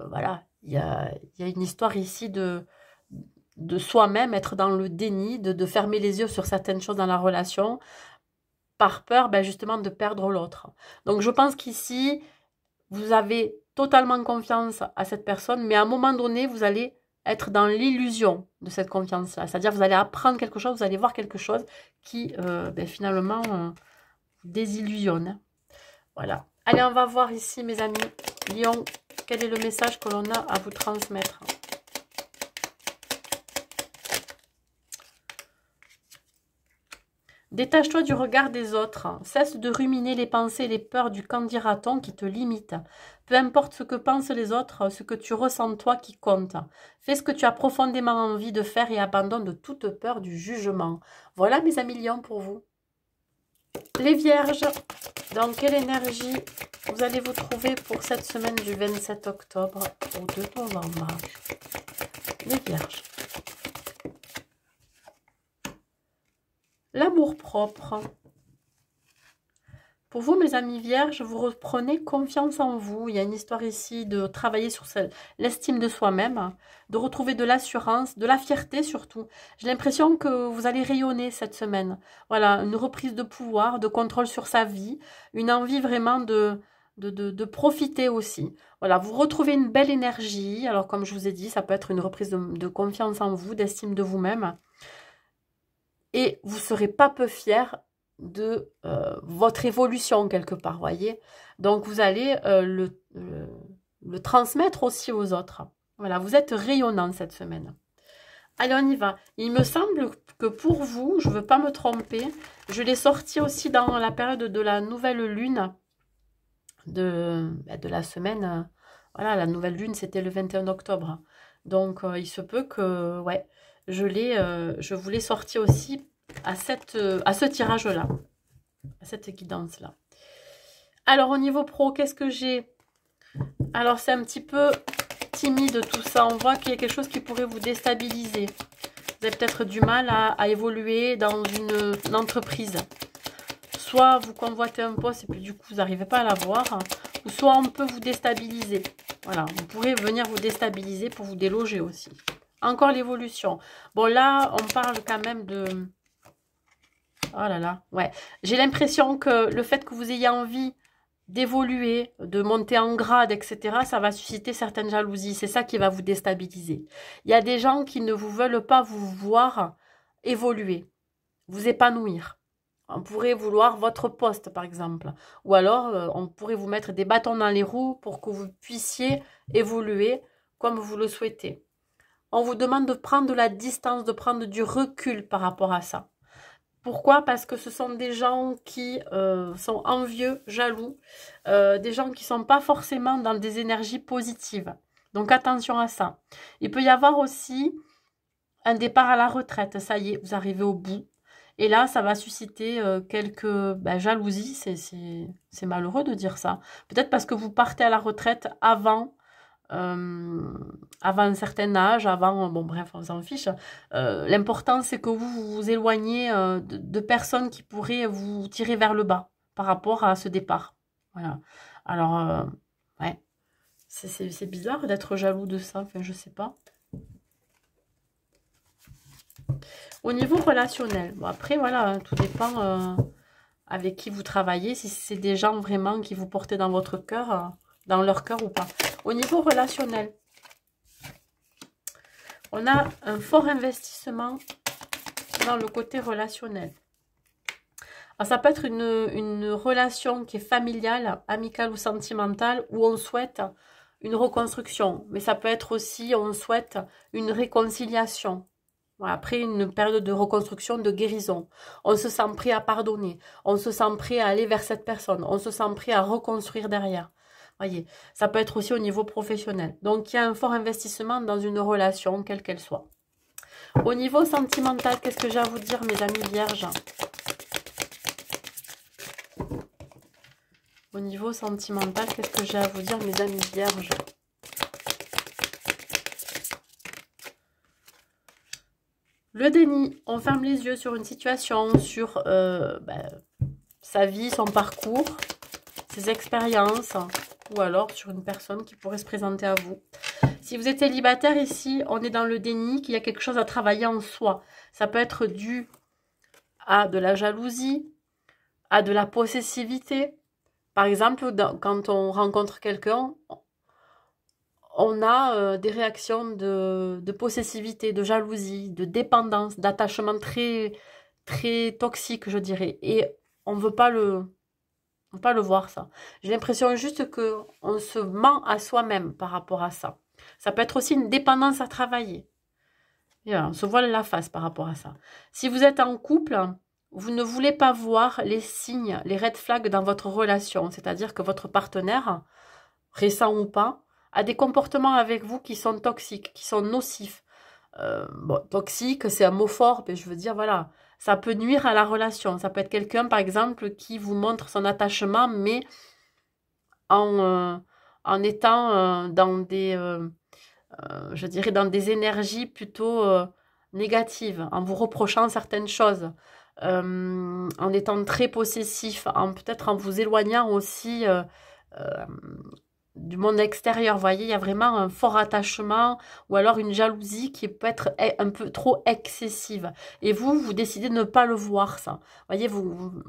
voilà, il y a une histoire ici de soi-même, être dans le déni, de fermer les yeux sur certaines choses dans la relation, par peur justement de perdre l'autre. Donc, je pense qu'ici, vous avez totalement confiance à cette personne, mais à un moment donné, vous allez être dans l'illusion de cette confiance-là. C'est-à-dire, vous allez apprendre quelque chose, vous allez voir quelque chose qui, finalement, vous désillusionne. Voilà. Allez, on va voir ici, mes amis. Lion, quel est le message que l'on a à vous transmettre? Détache-toi du regard des autres. Cesse de ruminer les pensées et les peurs du qu'en dira-t-on qui te limitent. Peu importe ce que pensent les autres, ce que tu ressens toi qui compte. Fais ce que tu as profondément envie de faire et abandonne de toute peur du jugement. Voilà mes amis lions pour vous. Les vierges, dans quelle énergie vous allez vous trouver pour cette semaine du 27 octobre au 2 novembre? Les vierges. L'amour-propre. Pour vous, mes amis vierges, vous reprenez confiance en vous. Il y a une histoire ici de travailler sur l'estime de soi-même, de retrouver de l'assurance, de la fierté surtout. J'ai l'impression que vous allez rayonner cette semaine. Voilà, une reprise de pouvoir, de contrôle sur sa vie, une envie vraiment de profiter aussi. Voilà, vous retrouvez une belle énergie. Alors, comme je vous ai dit, ça peut être une reprise de confiance en vous, d'estime de vous-même. Et vous ne serez pas peu fiers de votre évolution quelque part, voyez. Donc, vous allez le transmettre aussi aux autres. Voilà, vous êtes rayonnant cette semaine. Allez, on y va. Il me semble que pour vous, je ne veux pas me tromper, je l'ai sorti aussi dans la période de la nouvelle lune de la semaine. Voilà, la nouvelle lune, c'était le 21 octobre. Donc, il se peut que, ouais, je vous l'ai sorti aussi à ce tirage-là, à cette guidance-là. Alors, au niveau pro, qu'est-ce que j'ai? Alors, c'est un petit peu timide tout ça. On voit qu'il y a quelque chose qui pourrait vous déstabiliser. Vous avez peut-être du mal à évoluer dans une entreprise. Soit vous convoitez un poste et puis du coup, vous n'arrivez pas à l'avoir. Ou soit on peut vous déstabiliser. Voilà, vous pourrez venir vous déstabiliser pour vous déloger aussi. Encore l'évolution. Bon, là, on parle quand même de... Oh là là, ouais. J'ai l'impression que le fait que vous ayez envie d'évoluer, de monter en grade, etc., ça va susciter certaines jalousies. C'est ça qui va vous déstabiliser. Il y a des gens qui ne vous veulent pas vous voir évoluer, vous épanouir. On pourrait vouloir votre poste, par exemple. Ou alors, on pourrait vous mettre des bâtons dans les roues pour que vous puissiez évoluer comme vous le souhaitez. On vous demande de prendre de la distance, de prendre du recul par rapport à ça. Pourquoi? Parce que ce sont des gens qui sont envieux, jaloux, des gens qui ne sont pas forcément dans des énergies positives. Donc attention à ça. Il peut y avoir aussi un départ à la retraite. Ça y est, vous arrivez au bout. Et là, ça va susciter quelques jalousies. C'est malheureux de dire ça. Peut-être parce que vous partez à la retraite avant un certain âge, avant, bon bref, on s'en fiche. L'important, c'est que vous vous éloignez de personnes qui pourraient vous tirer vers le bas par rapport à ce départ. Voilà. Alors, ouais, c'est bizarre d'être jaloux de ça, enfin, je sais pas. Au niveau relationnel, bon, après, voilà, tout dépend avec qui vous travaillez, si c'est des gens vraiment qui vous portez dans votre cœur, dans leur cœur ou pas. Au niveau relationnel, on a un fort investissement dans le côté relationnel. Alors, ça peut être une relation qui est familiale, amicale ou sentimentale, où on souhaite une reconstruction. Mais ça peut être aussi, on souhaite une réconciliation. Voilà, après une période de reconstruction, de guérison. On se sent prêt à pardonner. On se sent prêt à aller vers cette personne. On se sent prêt à reconstruire derrière. Voyez, ça peut être aussi au niveau professionnel. Donc, il y a un fort investissement dans une relation, quelle qu'elle soit. Au niveau sentimental, qu'est-ce que j'ai à vous dire, mes amis vierges? Au niveau sentimental, qu'est-ce que j'ai à vous dire, mes amis vierges? Le déni, on ferme les yeux sur une situation, sur sa vie, son parcours, ses expériences, ou alors sur une personne qui pourrait se présenter à vous. Si vous êtes célibataire ici, on est dans le déni, qu'il y a quelque chose à travailler en soi. Ça peut être dû à de la jalousie, à de la possessivité. Par exemple, quand on rencontre quelqu'un, on a des réactions de possessivité, de jalousie, de dépendance, d'attachement très, très toxique, je dirais. Et on ne veut pas le voir, ça. J'ai l'impression juste qu'on se ment à soi-même par rapport à ça. Ça peut être aussi une dépendance à travailler. Et voilà, on se voile la face par rapport à ça. Si vous êtes en couple, vous ne voulez pas voir les signes, les red flags dans votre relation. C'est-à-dire que votre partenaire, récent ou pas, a des comportements avec vous qui sont toxiques, qui sont nocifs. Bon, toxique, c'est un mot fort, mais je veux dire, voilà, ça peut nuire à la relation. Ça peut être quelqu'un, par exemple, qui vous montre son attachement, mais en étant dans des, je dirais, dans des énergies plutôt négatives, en vous reprochant certaines choses, en étant très possessif, peut-être en vous éloignant aussi du monde extérieur. Vous voyez, il y a vraiment un fort attachement ou alors une jalousie qui peut être un peu trop excessive. Et vous décidez de ne pas le voir, ça. Vous voyez,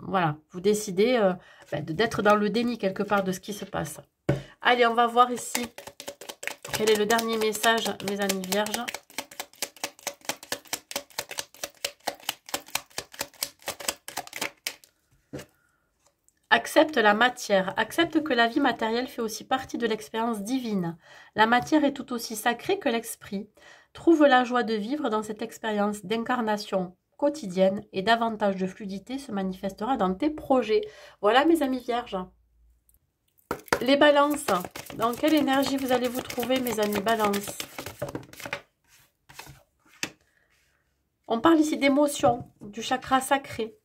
voilà, vous décidez d'être dans le déni quelque part de ce qui se passe. Allez, on va voir ici quel est le dernier message, mes amis vierges. Accepte la matière. Accepte que la vie matérielle fait aussi partie de l'expérience divine. La matière est tout aussi sacrée que l'esprit. Trouve la joie de vivre dans cette expérience d'incarnation quotidienne et davantage de fluidité se manifestera dans tes projets. Voilà, mes amis vierges. Les balances. Dans quelle énergie vous allez vous trouver, mes amis balances? On parle ici d'émotion, du chakra sacré.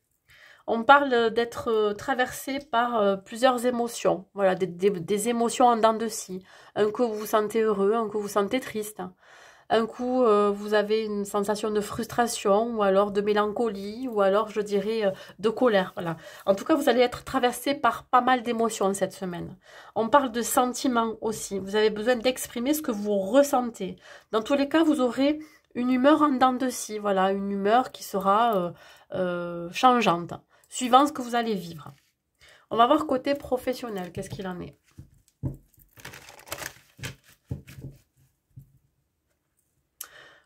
On parle d'être traversé par plusieurs émotions. Voilà, des émotions en dents de scie. Un coup, vous vous sentez heureux, un coup, vous vous sentez triste. Un coup, vous avez une sensation de frustration, ou alors de mélancolie, ou alors, je dirais, de colère. Voilà. En tout cas, vous allez être traversé par pas mal d'émotions cette semaine. On parle de sentiments aussi. Vous avez besoin d'exprimer ce que vous ressentez. Dans tous les cas, vous aurez une humeur en dents de scie. Voilà, une humeur qui sera changeante, suivant ce que vous allez vivre. On va voir côté professionnel, qu'est-ce qu'il en est.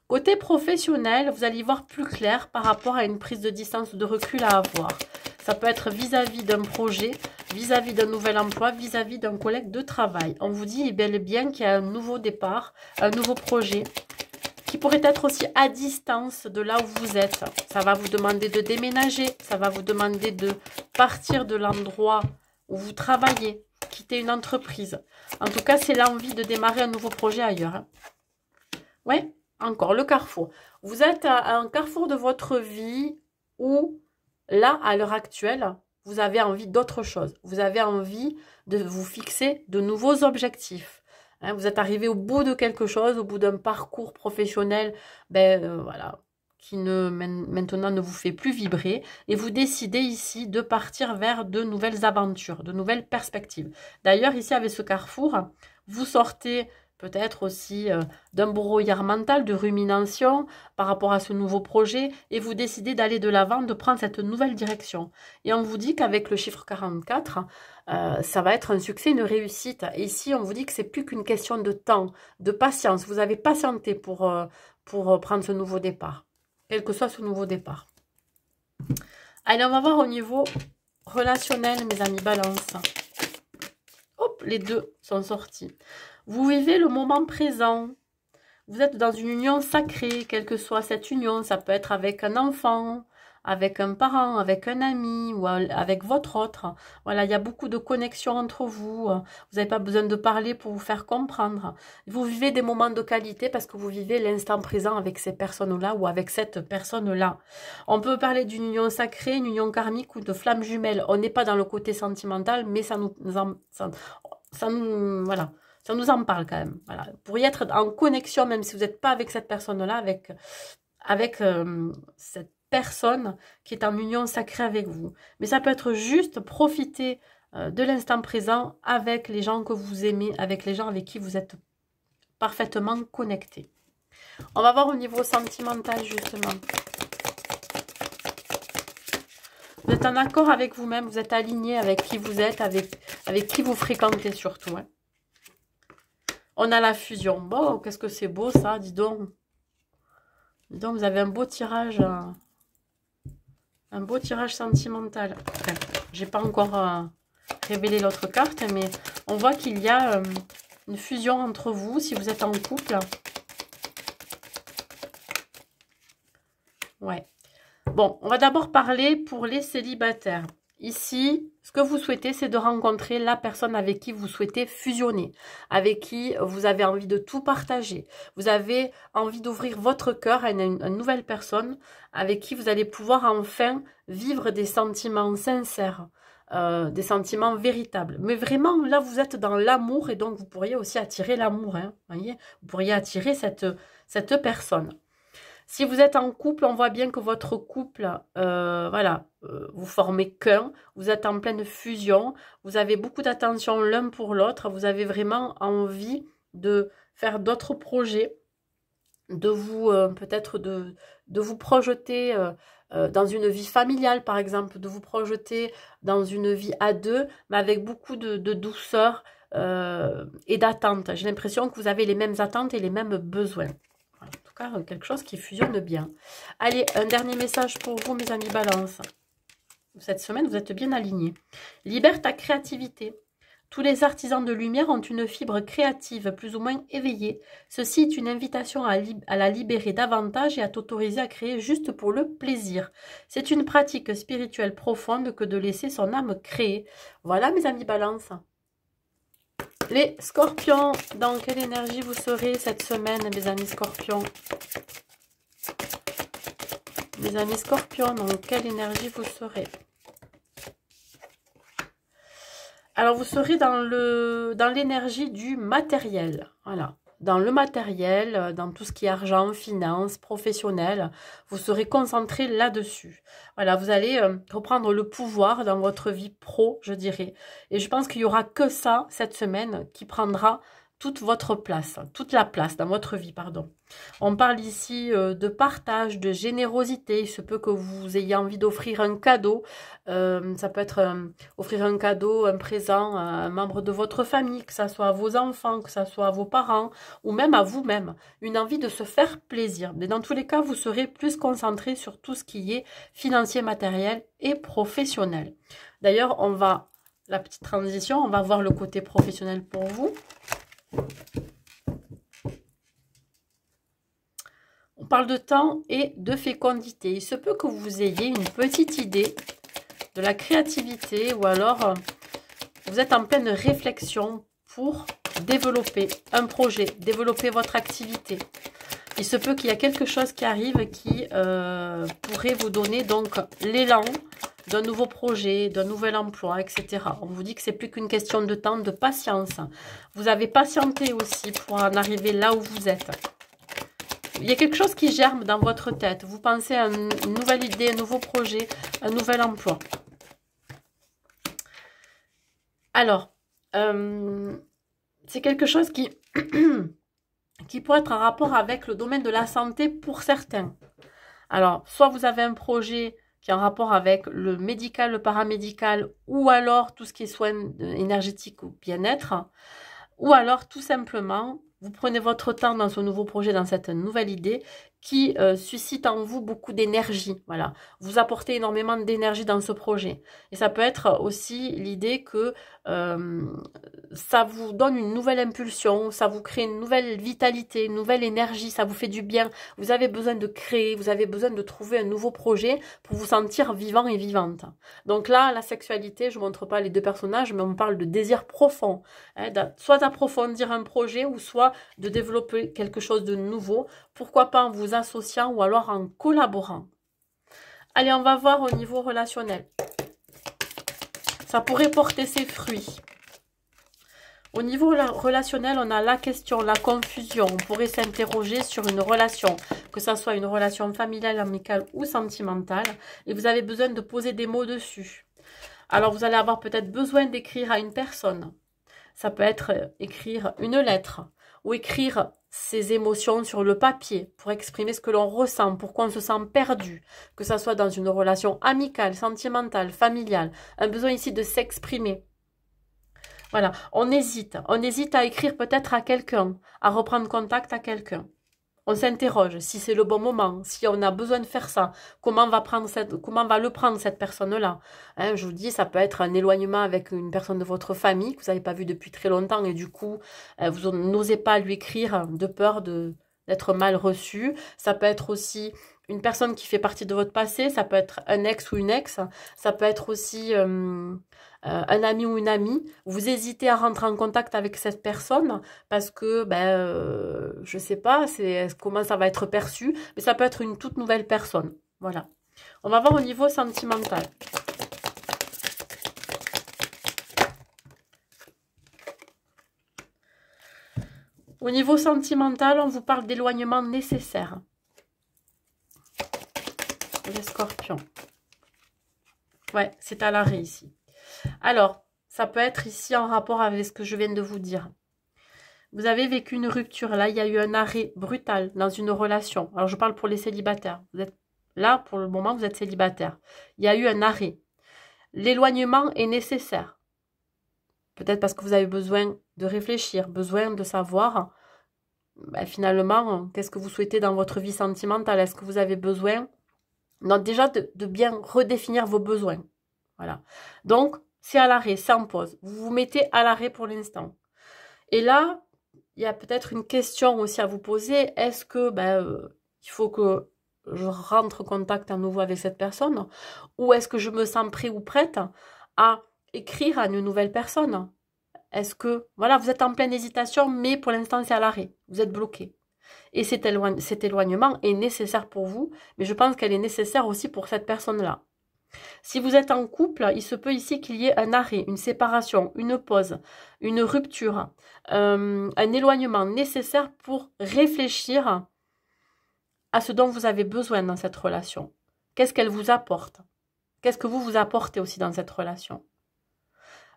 Côté professionnel, vous allez y voir plus clair par rapport à une prise de distance ou de recul à avoir. Ça peut être vis-à-vis d'un projet, vis-à-vis d'un nouvel emploi, vis-à-vis d'un collègue de travail. On vous dit bel et bien qu'il y a un nouveau départ, un nouveau projet, qui pourrait être aussi à distance de là où vous êtes. Ça va vous demander de déménager, ça va vous demander de partir de l'endroit où vous travaillez, quitter une entreprise. En tout cas, c'est l'envie de démarrer un nouveau projet ailleurs. Ouais, encore le carrefour. Vous êtes à un carrefour de votre vie où, là, à l'heure actuelle, vous avez envie d'autre chose. Vous avez envie de vous fixer de nouveaux objectifs. Hein, vous êtes arrivé au bout de quelque chose, au bout d'un parcours professionnel, voilà, qui maintenant ne vous fait plus vibrer. Et vous décidez ici de partir vers de nouvelles aventures, de nouvelles perspectives. D'ailleurs, ici, avec ce carrefour, vous sortez peut-être aussi d'un brouillard mental, de rumination par rapport à ce nouveau projet, et vous décidez d'aller de l'avant, de prendre cette nouvelle direction. Et on vous dit qu'avec le chiffre 44, ça va être un succès, une réussite. Et ici, on vous dit que c'est plus qu'une question de temps, de patience. Vous avez patienté pour prendre ce nouveau départ, quel que soit ce nouveau départ. Allez, on va voir au niveau relationnel, mes amis balance. Hop, les deux sont sortis. Vous vivez le moment présent. Vous êtes dans une union sacrée, quelle que soit cette union. Ça peut être avec un enfant, avec un parent, avec un ami ou avec votre autre. Voilà, il y a beaucoup de connexions entre vous. Vous n'avez pas besoin de parler pour vous faire comprendre. Vous vivez des moments de qualité parce que vous vivez l'instant présent avec ces personnes-là ou avec cette personne-là. On peut parler d'une union sacrée, une union karmique ou de flamme jumelle. On n'est pas dans le côté sentimental, mais voilà, ça nous en parle quand même. Voilà. Vous pourriez être en connexion, même si vous n'êtes pas avec cette personne-là, avec cette personne qui est en union sacrée avec vous. Mais ça peut être juste profiter de l'instant présent avec les gens que vous aimez, avec les gens avec qui vous êtes parfaitement connectés. On va voir au niveau sentimental, justement. Vous êtes en accord avec vous-même, vous êtes aligné avec qui vous êtes, avec qui vous fréquentez surtout. Hein. On a la fusion. Bon, qu'est-ce que c'est beau ça, dis donc. Dis donc, vous avez un beau tirage sentimental. Enfin, j'ai pas encore révélé l'autre carte, mais on voit qu'il y a une fusion entre vous si vous êtes en couple. Ouais. Bon, on va d'abord parler pour les célibataires. Ici, ce que vous souhaitez, c'est de rencontrer la personne avec qui vous souhaitez fusionner, avec qui vous avez envie de tout partager. Vous avez envie d'ouvrir votre cœur à une nouvelle personne avec qui vous allez pouvoir enfin vivre des sentiments sincères, des sentiments véritables. Mais vraiment, là, vous êtes dans l'amour et donc vous pourriez aussi attirer l'amour. Hein, voyez, vous pourriez attirer cette personne. Si vous êtes en couple, on voit bien que votre couple, voilà, vous formez qu'un, vous êtes en pleine fusion, vous avez beaucoup d'attention l'un pour l'autre, vous avez vraiment envie de faire d'autres projets, de vous, peut-être de vous projeter dans une vie familiale, par exemple, de vous projeter dans une vie à deux, mais avec beaucoup de douceur et d'attente. J'ai l'impression que vous avez les mêmes attentes et les mêmes besoins. Quelque chose qui fusionne bien. Allez, un dernier message pour vous, mes amis Balance. Cette semaine, vous êtes bien alignés. Libère ta créativité. Tous les artisans de lumière ont une fibre créative plus ou moins éveillée. Ceci est une invitation à la libérer davantage et à t'autoriser à créer juste pour le plaisir. C'est une pratique spirituelle profonde que de laisser son âme créer. Voilà, mes amis Balance. Les scorpions, dans quelle énergie vous serez cette semaine, mes amis scorpions? Mes amis scorpions, dans quelle énergie vous serez? Alors, vous serez dans l'énergie du matériel. Voilà. Dans le matériel, dans tout ce qui est argent, finance, professionnel, vous serez concentré là-dessus. Voilà, vous allez reprendre le pouvoir dans votre vie pro, je dirais. Et je pense qu'il n'y aura que ça, cette semaine, qui prendra toute votre place, toute la place dans votre vie, pardon. On parle ici de partage, de générosité. Il se peut que vous ayez envie d'offrir un cadeau. Ça peut être offrir un cadeau, un présent à un membre de votre famille, que ce soit à vos enfants, que ce soit à vos parents, ou même à vous-même. Une envie de se faire plaisir. Mais dans tous les cas, vous serez plus concentré sur tout ce qui est financier, matériel et professionnel. D'ailleurs, la petite transition, on va voir le côté professionnel pour vous. On parle de temps et de fécondité. Il se peut que vous ayez une petite idée de la créativité ou alors vous êtes en pleine réflexion pour développer un projet, développer votre activité. Il se peut qu'il y a quelque chose qui arrive qui pourrait vous donner donc l'élan d'un nouveau projet, d'un nouvel emploi, etc. On vous dit que c'est plus qu'une question de temps, de patience. Vous avez patienté aussi pour en arriver là où vous êtes. Il y a quelque chose qui germe dans votre tête. Vous pensez à une nouvelle idée, un nouveau projet, un nouvel emploi. Alors, c'est quelque chose qui, qui pourrait être en rapport avec le domaine de la santé pour certains. Alors, soit vous avez un projet qui est en rapport avec le médical, le paramédical, ou alors tout ce qui est soins énergétiques ou bien-être, ou alors tout simplement, Vous prenez votre temps dans ce nouveau projet, dans cette nouvelle idée qui suscite en vous beaucoup d'énergie. Voilà, vous apportez énormément d'énergie dans ce projet. Et ça peut être aussi l'idée que ça vous donne une nouvelle impulsion, ça vous crée une nouvelle vitalité, une nouvelle énergie, ça vous fait du bien. Vous avez besoin de créer, vous avez besoin de trouver un nouveau projet pour vous sentir vivant et vivante. Donc là, la sexualité, je ne montre pas les deux personnages, mais on parle de désir profond. Hein, soit d'approfondir un projet ou soit de développer quelque chose de nouveau. Pourquoi pas en vous associant ou alors en collaborant. Allez, on va voir au niveau relationnel. Ça pourrait porter ses fruits. Au niveau relationnel, on a la question, la confusion. On pourrait s'interroger sur une relation, que ça soit une relation familiale, amicale ou sentimentale. Et vous avez besoin de poser des mots dessus. Alors, vous allez avoir peut-être besoin d'écrire à une personne. Ça peut être écrire une lettre ou écrire ses émotions sur le papier pour exprimer ce que l'on ressent, pourquoi on se sent perdu, que ça soit dans une relation amicale, sentimentale, familiale. Un besoin ici de s'exprimer. Voilà, on hésite à écrire peut-être à quelqu'un, à reprendre contact à quelqu'un. On s'interroge si c'est le bon moment, si on a besoin de faire ça, comment va le prendre cette personne-là. Hein, je vous dis, ça peut être un éloignement avec une personne de votre famille que vous n'avez pas vue depuis très longtemps et du coup, vous n'osez pas lui écrire de peur d'être mal reçu. Ça peut être aussi une personne qui fait partie de votre passé, ça peut être un ex ou une ex, ça peut être aussi un ami ou une amie. Vous hésitez à rentrer en contact avec cette personne parce que, je sais pas comment ça va être perçu, mais ça peut être une toute nouvelle personne. Voilà. On va voir au niveau sentimental. Au niveau sentimental, on vous parle d'éloignement nécessaire. Les scorpions. Ouais, c'est à l'arrêt ici. Alors, ça peut être ici en rapport avec ce que je viens de vous dire. Vous avez vécu une rupture. Là, il y a eu un arrêt brutal dans une relation. Alors, je parle pour les célibataires. Vous êtes là, pour le moment, vous êtes célibataire. Il y a eu un arrêt. L'éloignement est nécessaire. Peut-être parce que vous avez besoin de réfléchir, besoin de savoir, finalement, qu'est-ce que vous souhaitez dans votre vie sentimentale. Est-ce que vous avez besoin déjà de bien redéfinir vos besoins. Voilà. Donc, c'est à l'arrêt, c'est en pause. Vous vous mettez à l'arrêt pour l'instant. Et là, il y a peut-être une question aussi à vous poser. Est-ce que il faut que je rentre en contact à nouveau avec cette personne? Ou est-ce que je me sens prêt ou prête à écrire à une nouvelle personne? Est-ce que, voilà, vous êtes en pleine hésitation, mais pour l'instant, c'est à l'arrêt. Vous êtes bloqué. Et cet éloignement est nécessaire pour vous, mais je pense qu'elle est nécessaire aussi pour cette personne-là. Si vous êtes en couple, il se peut ici qu'il y ait un arrêt, une séparation, une pause, une rupture, un éloignement nécessaire pour réfléchir à ce dont vous avez besoin dans cette relation. Qu'est-ce qu'elle vous apporte? Qu'est-ce que vous apportez aussi dans cette relation?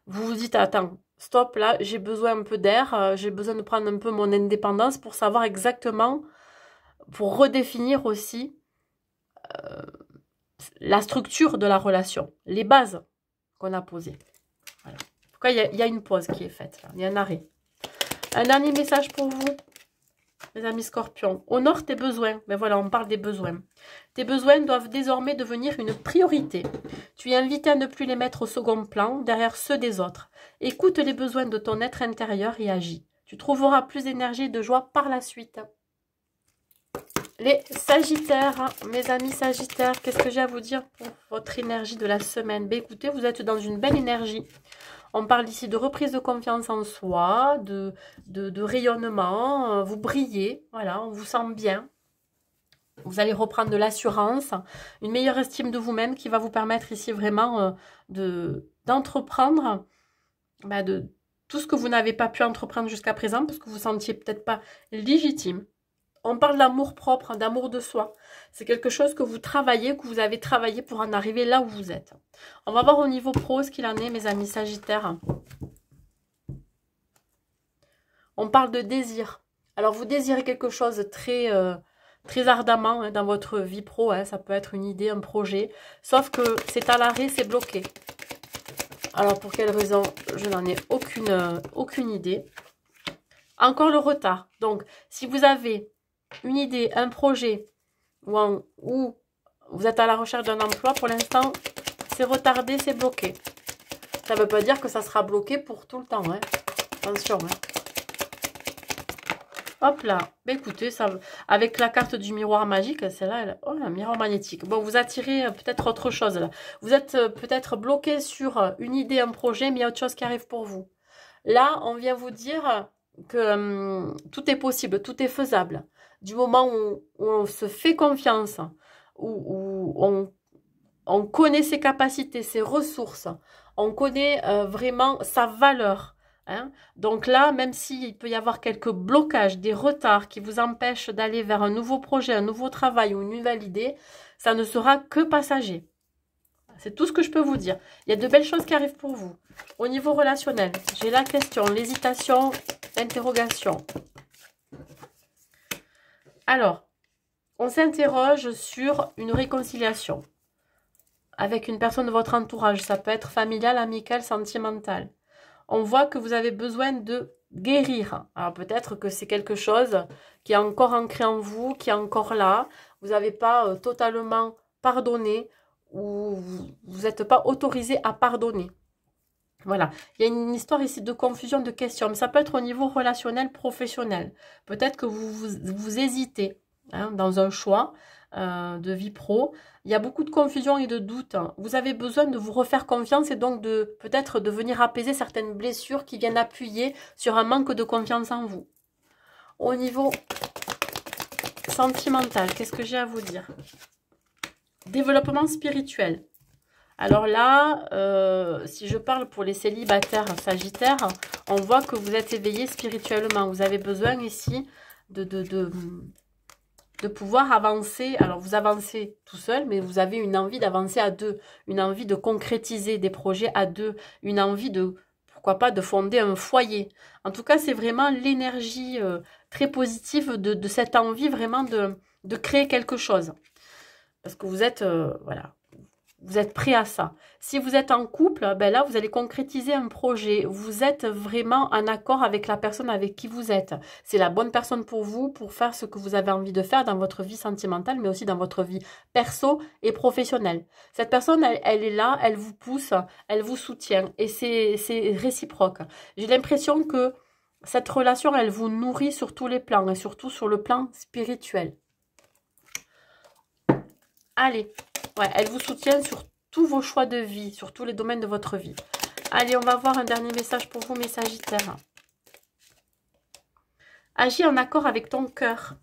Vous vous dites, attends, stop, là, j'ai besoin un peu d'air, j'ai besoin de prendre un peu mon indépendance pour savoir exactement, pour redéfinir aussi la structure de la relation, les bases qu'on a posées. Voilà. Pourquoi il y a une pause qui est faite, là. Il y a un arrêt. Un dernier message pour vous, mes amis scorpions. Honore tes besoins. Mais voilà, on parle des besoins. Tes besoins doivent désormais devenir une priorité. Tu es invité à ne plus les mettre au second plan, derrière ceux des autres. Écoute les besoins de ton être intérieur et agis. Tu trouveras plus d'énergie et de joie par la suite. Les Sagittaires, mes amis Sagittaires, qu'est-ce que j'ai à vous dire pour votre énergie de la semaine? Écoutez, vous êtes dans une belle énergie. On parle ici de reprise de confiance en soi, de rayonnement. Vous brillez, voilà, on vous sent bien. Vous allez reprendre de l'assurance, une meilleure estime de vous-même qui va vous permettre ici vraiment d'entreprendre de tout ce que vous n'avez pas pu entreprendre jusqu'à présent parce que vous ne vous sentiez peut-être pas légitime. On parle d'amour propre, d'amour de soi. C'est quelque chose que vous travaillez, que vous avez travaillé pour en arriver là où vous êtes. On va voir au niveau pro ce qu'il en est, mes amis Sagittaires. On parle de désir. Alors, vous désirez quelque chose très ardemment dans votre vie pro. Ça peut être une idée, un projet. Sauf que c'est à l'arrêt, c'est bloqué. Alors, pour quelle raison? Je n'en ai aucune idée. encore le retard. Donc, si vous avez une idée, un projet, ou vous êtes à la recherche d'un emploi, pour l'instant, c'est retardé, c'est bloqué. Ça ne veut pas dire que ça sera bloqué pour tout le temps. Hein. Attention. Hein. Hop là. Ben écoutez, ça, avec la carte du miroir magique, celle-là, oh, un miroir magnétique. Bon, vous attirez peut-être autre chose là. Vous êtes peut-être bloqué sur une idée, un projet, mais il y a autre chose qui arrive pour vous. Là, on vient vous dire que tout est possible, tout est faisable. Du moment où on se fait confiance, où on connaît ses capacités, ses ressources, on connaît vraiment sa valeur. Hein. Donc là, même s'il peut y avoir quelques blocages, des retards qui vous empêchent d'aller vers un nouveau projet, un nouveau travail ou une nouvelle idée, ça ne sera que passager. C'est tout ce que je peux vous dire. Il y a de belles choses qui arrivent pour vous. Au niveau relationnel, j'ai la question, l'hésitation, l'interrogation. Alors, on s'interroge sur une réconciliation avec une personne de votre entourage. Ça peut être familial, amical, sentimental. On voit que vous avez besoin de guérir. Alors peut-être que c'est quelque chose qui est encore ancré en vous, qui est encore là. Vous n'avez pas totalement pardonné ou vous n'êtes pas autorisé à pardonner. Voilà, il y a une histoire ici de confusion, de questions, mais ça peut être au niveau relationnel, professionnel. Peut-être que vous hésitez hein, dans un choix de vie pro. Il y a beaucoup de confusion et de doutes. Vous avez besoin de vous refaire confiance et donc de peut-être de venir apaiser certaines blessures qui viennent appuyer sur un manque de confiance en vous. Au niveau sentimental, qu'est-ce que j'ai à vous dire? Développement spirituel. Alors là, si je parle pour les célibataires sagittaires, on voit que vous êtes éveillé spirituellement. Vous avez besoin ici de pouvoir avancer. Alors vous avancez tout seul, mais vous avez une envie d'avancer à deux, une envie de concrétiser des projets à deux, une envie de, pourquoi pas, de fonder un foyer. En tout cas, c'est vraiment l'énergie très positive de cette envie vraiment de créer quelque chose. Parce que vous êtes, voilà, vous êtes prêt à ça. Si vous êtes en couple, ben là, vous allez concrétiser un projet. Vous êtes vraiment en accord avec la personne avec qui vous êtes. C'est la bonne personne pour vous, pour faire ce que vous avez envie de faire dans votre vie sentimentale, mais aussi dans votre vie perso et professionnelle. Cette personne, elle est là, elle vous pousse, elle vous soutient. Et c'est réciproque. J'ai l'impression que cette relation, elle vous nourrit sur tous les plans, et surtout sur le plan spirituel. Allez, ouais, elle vous soutient sur tous vos choix de vie, sur tous les domaines de votre vie. Allez, on va voir un dernier message pour vous, mes Sagittaires. Agis en accord avec ton cœur.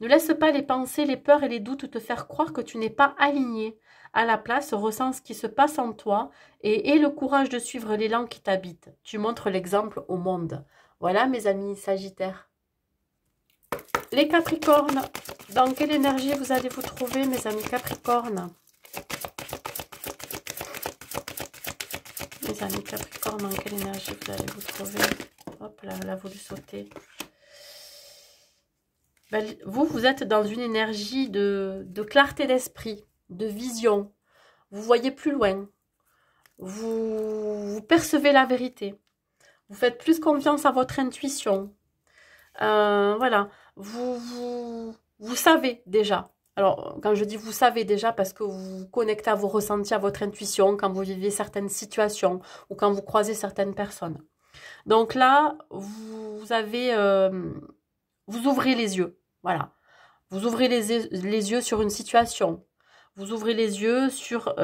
Ne laisse pas les pensées, les peurs et les doutes te faire croire que tu n'es pas aligné. À la place, ressens ce qui se passe en toi et aie le courage de suivre l'élan qui t'habite. Tu montres l'exemple au monde. Voilà, mes amis Sagittaires. Les Capricornes, dans quelle énergie vous allez vous trouver, mes amis Capricornes? Mes amis Capricornes, dans quelle énergie vous allez vous trouver? Hop là, elle a voulu sauter. Ben, vous êtes dans une énergie de clarté d'esprit, de vision. Vous voyez plus loin. Vous percevez la vérité. Vous faites plus confiance à votre intuition. Voilà. Vous savez déjà. Alors, quand je dis vous savez déjà, parce que vous vous connectez à vos ressentis, à votre intuition, quand vous vivez certaines situations ou quand vous croisez certaines personnes. Donc là, vous avez... vous ouvrez les yeux. Voilà. Vous ouvrez les yeux sur une situation. Vous ouvrez les yeux sur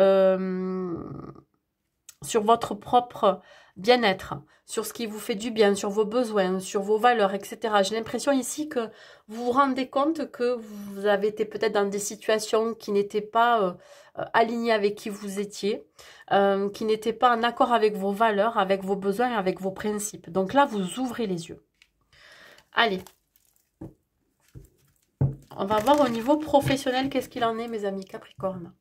votre propre bien-être, sur ce qui vous fait du bien, sur vos besoins, sur vos valeurs, etc. J'ai l'impression ici que vous vous rendez compte que vous avez été peut-être dans des situations qui n'étaient pas alignées avec qui vous étiez, qui n'étaient pas en accord avec vos valeurs, avec vos besoins, avec vos principes. Donc là, vous ouvrez les yeux. Allez. On va voir au niveau professionnel qu'est-ce qu'il en est, mes amis Capricorne.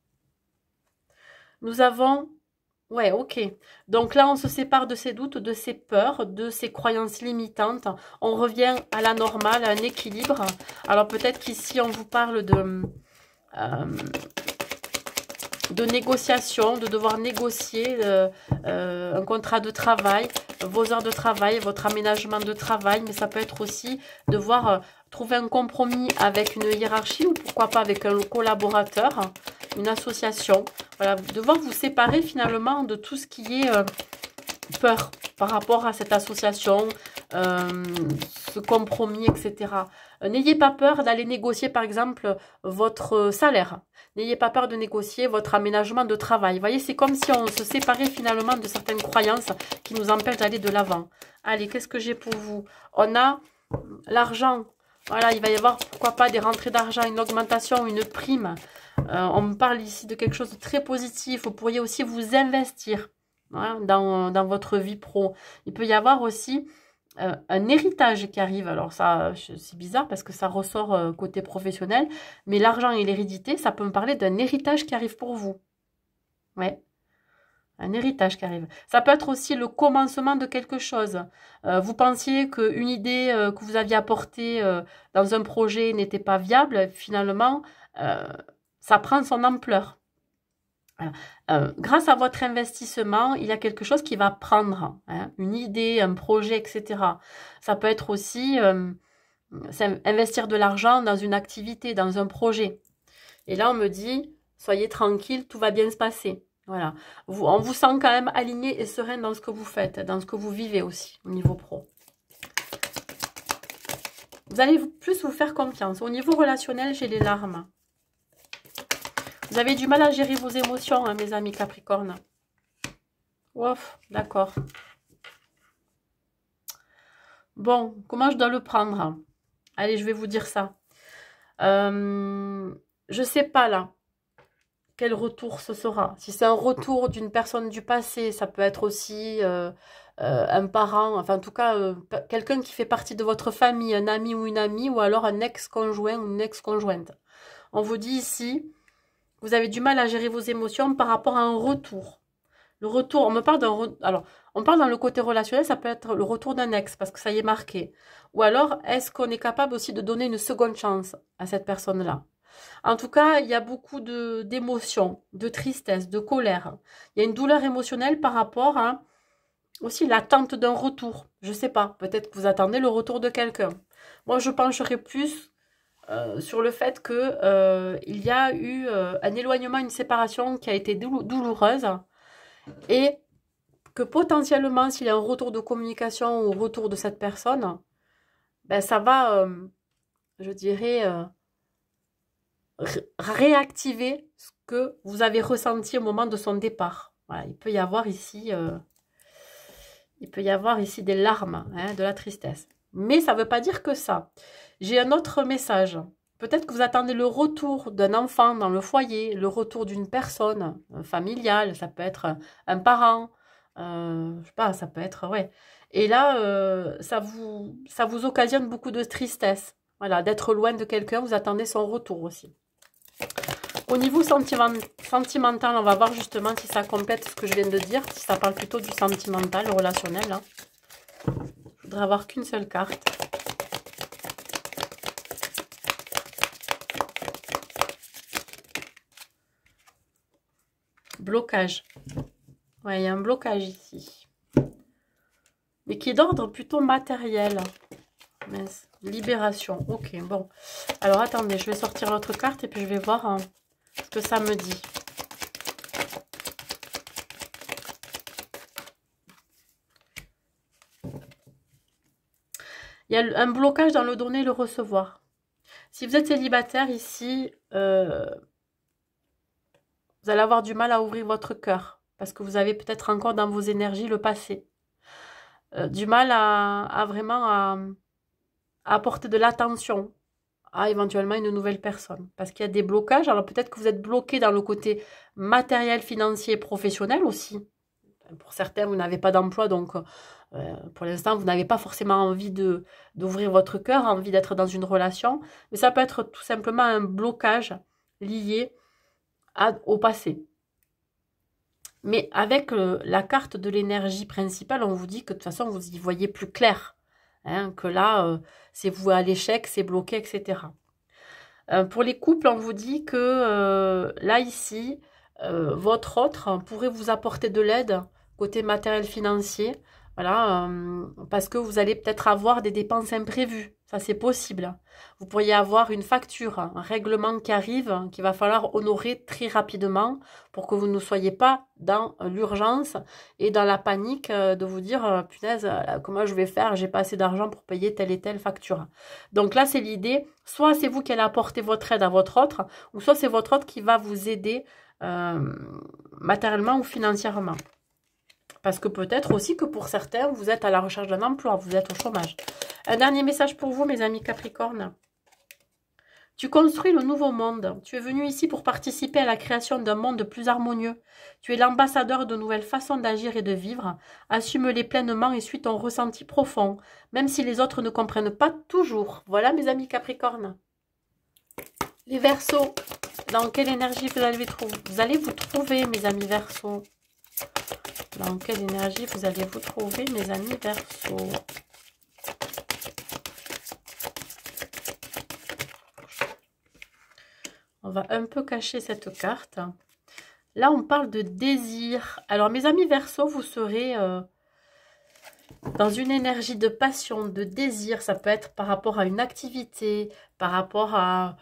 Nous avons... Ouais, ok. Donc là, on se sépare de ses doutes, de ses peurs, de ses croyances limitantes. On revient à la normale, à un équilibre. Alors peut-être qu'ici, on vous parle de... de négociation, de devoir négocier un contrat de travail, vos heures de travail, votre aménagement de travail, mais ça peut être aussi devoir trouver un compromis avec une hiérarchie ou pourquoi pas avec un collaborateur, une association. Voilà, devoir vous séparer finalement de tout ce qui est peur par rapport à cette association, ce compromis, etc. N'ayez pas peur d'aller négocier, par exemple, votre salaire. N'ayez pas peur de négocier votre aménagement de travail. Vous voyez, c'est comme si on se séparait finalement de certaines croyances qui nous empêchent d'aller de l'avant. Allez, qu'est-ce que j'ai pour vous? On a l'argent. Voilà, il va y avoir, pourquoi pas, des rentrées d'argent, une augmentation, une prime. On me parle ici de quelque chose de très positif. Vous pourriez aussi vous investir. Hein, dans votre vie pro. Il peut y avoir aussi un héritage qui arrive. Alors ça, c'est bizarre parce que ça ressort côté professionnel, mais l'argent et l'hérédité, ça peut me parler d'un héritage qui arrive pour vous. Ouais, un héritage qui arrive. Ça peut être aussi le commencement de quelque chose. Vous pensiez qu'une idée que vous aviez apportée dans un projet n'était pas viable, finalement, ça prend son ampleur. Grâce à votre investissement, il y a quelque chose qui va prendre, hein, une idée, un projet, etc. Ça peut être aussi investir de l'argent dans une activité, dans un projet. Et là, on me dit, soyez tranquille, tout va bien se passer. Voilà. On vous sent quand même aligné et serein dans ce que vous faites, dans ce que vous vivez aussi, au niveau pro. Vous allez plus vous faire confiance. Au niveau relationnel, j'ai les larmes. Vous avez du mal à gérer vos émotions, hein, mes amis Capricorne. Ouf, d'accord. Bon, comment je dois le prendre? Allez, je vais vous dire ça. Je sais pas là quel retour ce sera. Si c'est un retour d'une personne du passé, ça peut être aussi un parent, enfin en tout cas quelqu'un qui fait partie de votre famille, un ami ou une amie, ou alors un ex-conjoint ou une ex-conjointe. On vous dit ici... Vous avez du mal à gérer vos émotions par rapport à un retour. Le retour, on me parle d'un... Alors, on parle dans le côté relationnel, ça peut être le retour d'un ex, parce que ça y est marqué. Ou alors, est-ce qu'on est capable aussi de donner une seconde chance à cette personne-là? En tout cas, il y a beaucoup d'émotions, de tristesse, de colère. Il y a une douleur émotionnelle par rapport à aussi l'attente d'un retour. Je ne sais pas, peut-être que vous attendez le retour de quelqu'un. Moi, je pencherais plus... sur le fait que il y a eu un éloignement, une séparation qui a été douloureuse et que potentiellement, s'il y a un retour de communication ou retour de cette personne, ben, ça va, je dirais, réactiver ce que vous avez ressenti au moment de son départ. Voilà, il peut y avoir ici des larmes, hein, de la tristesse. Mais ça ne veut pas dire que ça. J'ai un autre message. Peut-être que vous attendez le retour d'un enfant dans le foyer, le retour d'une personne familiale. Ça peut être un parent. Je sais pas, ça peut être... Ouais. Et là, ça vous occasionne beaucoup de tristesse. Voilà, d'être loin de quelqu'un, vous attendez son retour aussi. Au niveau sentimental, on va voir justement si ça complète ce que je viens de dire, si ça parle plutôt du sentimental, le relationnel. Hein. Je voudrais avoir qu'une seule carte. Blocage. Ouais, il y a un blocage ici. Mais qui est d'ordre plutôt matériel. Mais libération. Ok, bon. Alors, attendez, je vais sortir l'autre carte et puis je vais voir hein, ce que ça me dit. Il y a un blocage dans le donner et le recevoir. Si vous êtes célibataire ici, vous allez avoir du mal à ouvrir votre cœur. Parce que vous avez peut-être encore dans vos énergies le passé. Du mal à vraiment à apporter de l'attention à éventuellement une nouvelle personne. Parce qu'il y a des blocages. Alors peut-être que vous êtes bloqué dans le côté matériel, financier, professionnel aussi. Pour certains, vous n'avez pas d'emploi, donc pour l'instant, vous n'avez pas forcément envie d'ouvrir votre cœur, envie d'être dans une relation. Mais ça peut être tout simplement un blocage lié au passé. Mais avec la carte de l'énergie principale, on vous dit que de toute façon, vous y voyez plus clair. Hein, que là, c'est voué à l'échec, c'est bloqué, etc. Pour les couples, on vous dit que là, ici, votre autre pourrait vous apporter de l'aide côté matériel financier. Voilà, parce que vous allez peut-être avoir des dépenses imprévues. Ça, c'est possible. Vous pourriez avoir une facture, un règlement qui arrive, qu'il va falloir honorer très rapidement pour que vous ne soyez pas dans l'urgence et dans la panique de vous dire punaise, comment je vais faire? J'ai pas assez d'argent pour payer telle et telle facture. Donc là, c'est l'idée. Soit c'est vous qui allez apporter votre aide à votre autre, ou soit c'est votre autre qui va vous aider matériellement ou financièrement. Parce que peut-être aussi que pour certains, vous êtes à la recherche d'un emploi, vous êtes au chômage. Un dernier message pour vous, mes amis Capricorne. Tu construis le nouveau monde. Tu es venu ici pour participer à la création d'un monde plus harmonieux. Tu es l'ambassadeur de nouvelles façons d'agir et de vivre. Assume-les pleinement et suis ton ressenti profond, même si les autres ne comprennent pas toujours. Voilà, mes amis Capricorne. Les Verseaux, dans quelle énergie vous allez vous trouver, mes amis Verseaux? Dans quelle énergie vous allez vous trouver, mes amis Verseaux? On va un peu cacher cette carte. Là, on parle de désir. Alors, mes amis Verseaux, vous serez dans une énergie de passion, de désir. Ça peut être par rapport à une activité, par rapport à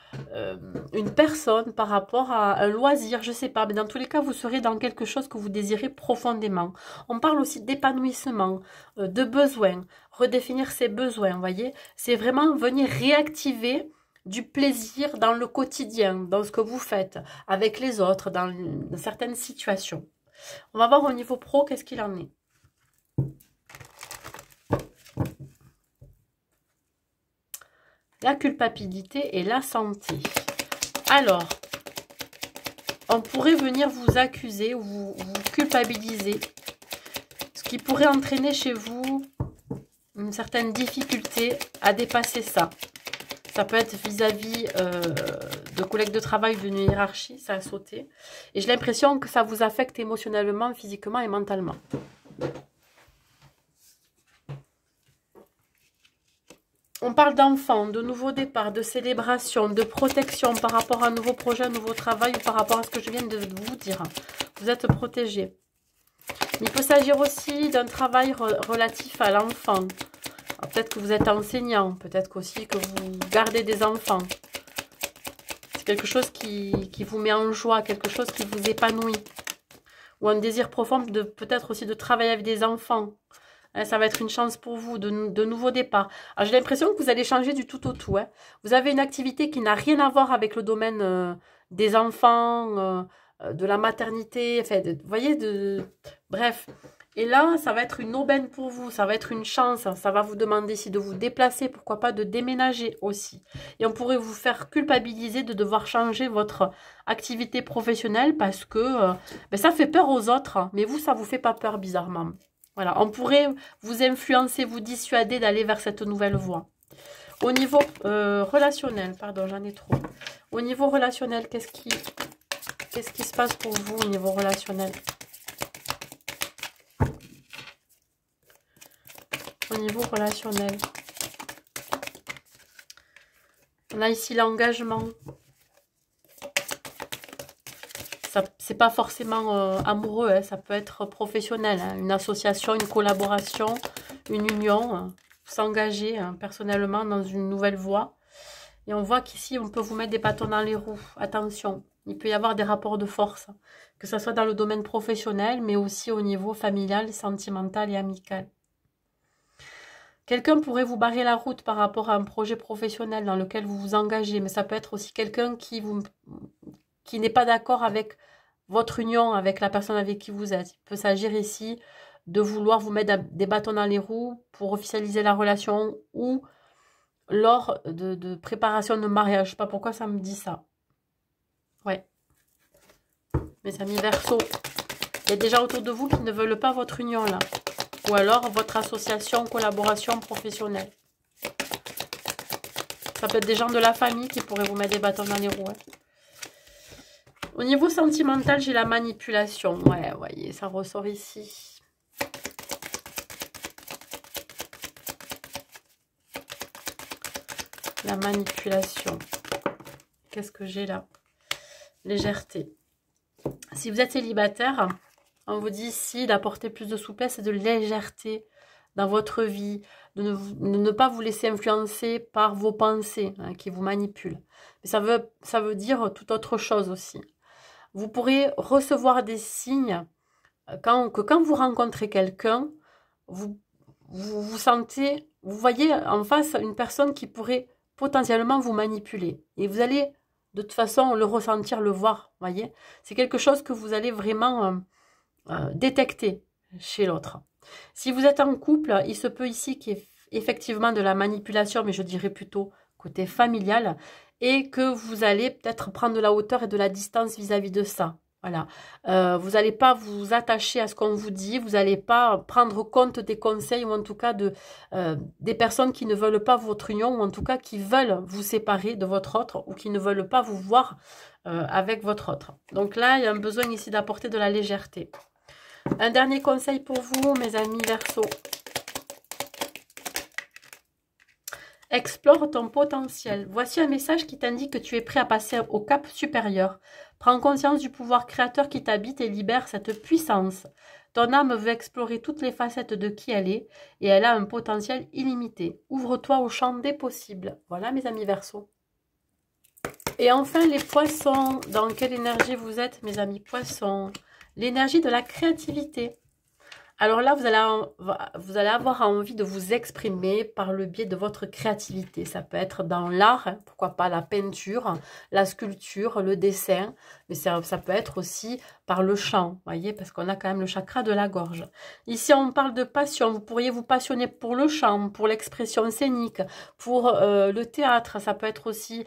une personne, par rapport à un loisir, je ne sais pas. Mais dans tous les cas, vous serez dans quelque chose que vous désirez profondément. On parle aussi d'épanouissement, de besoins, redéfinir ses besoins, vous voyez. C'est vraiment venir réactiver du plaisir dans le quotidien, dans ce que vous faites, avec les autres, dans certaines situations. On va voir au niveau pro, qu'est-ce qu'il en est. La culpabilité et la santé. Alors, on pourrait venir vous accuser ou vous culpabiliser, ce qui pourrait entraîner chez vous une certaine difficulté à dépasser ça. Ça peut être vis-à-vis de collègues de travail, d'une hiérarchie, ça a sauté. Et j'ai l'impression que ça vous affecte émotionnellement, physiquement et mentalement. On parle d'enfants, de nouveaux départs, de célébration, de protection par rapport à un nouveau projet, un nouveau travail ou par rapport à ce que je viens de vous dire. Vous êtes protégé. Il peut s'agir aussi d'un travail relatif à l'enfant. Peut-être que vous êtes enseignant, peut-être aussi que vous gardez des enfants. C'est quelque chose qui vous met en joie, quelque chose qui vous épanouit. Ou un désir profond de peut-être aussi de travailler avec des enfants. Ça va être une chance pour vous, de nouveaux départs. Alors j'ai l'impression que vous allez changer du tout au tout. Hein. Vous avez une activité qui n'a rien à voir avec le domaine des enfants, de la maternité, enfin, vous voyez, bref. Et là, ça va être une aubaine pour vous, ça va être une chance, ça va vous demander si de vous déplacer, pourquoi pas de déménager aussi. Et on pourrait vous faire culpabiliser de devoir changer votre activité professionnelle parce que ben, ça fait peur aux autres, hein, mais vous, ça vous fait pas peur bizarrement. Voilà, on pourrait vous influencer, vous dissuader d'aller vers cette nouvelle voie. Au niveau relationnel, pardon, j'en ai trop. Au niveau relationnel, qu'est-ce qui se passe pour vous au niveau relationnel? Au niveau relationnel. On a ici l'engagement. C'est pas forcément amoureux, hein, ça peut être professionnel. Hein, une association, une collaboration, une union. Hein, s'engager hein, personnellement dans une nouvelle voie. Et on voit qu'ici, on peut vous mettre des bâtons dans les roues. Attention, il peut y avoir des rapports de force. Que ce soit dans le domaine professionnel, mais aussi au niveau familial, sentimental et amical. Quelqu'un pourrait vous barrer la route par rapport à un projet professionnel dans lequel vous vous engagez, mais ça peut être aussi quelqu'un qui n'est pas d'accord avec votre union, avec la personne avec qui vous êtes. Il peut s'agir ici de vouloir vous mettre des bâtons dans les roues pour officialiser la relation ou lors de préparation de mariage. Je ne sais pas pourquoi ça me dit ça. Ouais. Mes amis Verseaux, il y a des gens autour de vous qui ne veulent pas votre union là. Ou alors votre association, collaboration professionnelle. Ça peut être des gens de la famille qui pourraient vous mettre des bâtons dans les roues. Hein. Au niveau sentimental, j'ai la manipulation. Ouais, vous voyez, ça ressort ici. La manipulation. Qu'est-ce que j'ai là? Légèreté. Si vous êtes célibataire, on vous dit ici d'apporter plus de souplesse et de légèreté dans votre vie, de ne pas vous laisser influencer par vos pensées hein, qui vous manipulent. Mais ça veut dire tout autre chose aussi. Vous pourrez recevoir des signes que quand vous rencontrez quelqu'un, vous sentez, vous voyez en face une personne qui pourrait potentiellement vous manipuler. Et vous allez de toute façon le ressentir, le voir, voyez. C'est quelque chose que vous allez vraiment détecter chez l'autre. Si vous êtes en couple, il se peut ici qu'il y ait effectivement de la manipulation, mais je dirais plutôt côté familial, et que vous allez peut-être prendre de la hauteur et de la distance vis-à-vis de ça. Voilà. Vous n'allez pas vous attacher à ce qu'on vous dit, vous n'allez pas prendre compte des conseils ou en tout cas des personnes qui ne veulent pas votre union ou en tout cas qui veulent vous séparer de votre autre ou qui ne veulent pas vous voir avec votre autre. Donc là, il y a un besoin ici d'apporter de la légèreté. Un dernier conseil pour vous, mes amis Verseau. Explore ton potentiel. Voici un message qui t'indique que tu es prêt à passer au cap supérieur. Prends conscience du pouvoir créateur qui t'habite et libère cette puissance. Ton âme veut explorer toutes les facettes de qui elle est et elle a un potentiel illimité. Ouvre-toi au champ des possibles. Voilà mes amis Verseau. Et enfin les poissons. Dans quelle énergie vous êtes mes amis poissons? L'énergie de la créativité. Alors là, vous allez avoir envie de vous exprimer par le biais de votre créativité. Ça peut être dans l'art, hein, pourquoi pas la peinture, la sculpture, le dessin. Mais ça peut être aussi par le chant, voyez, parce qu'on a quand même le chakra de la gorge. Ici, on parle de passion. Vous pourriez vous passionner pour le chant, pour l'expression scénique, pour le théâtre. Ça peut être aussi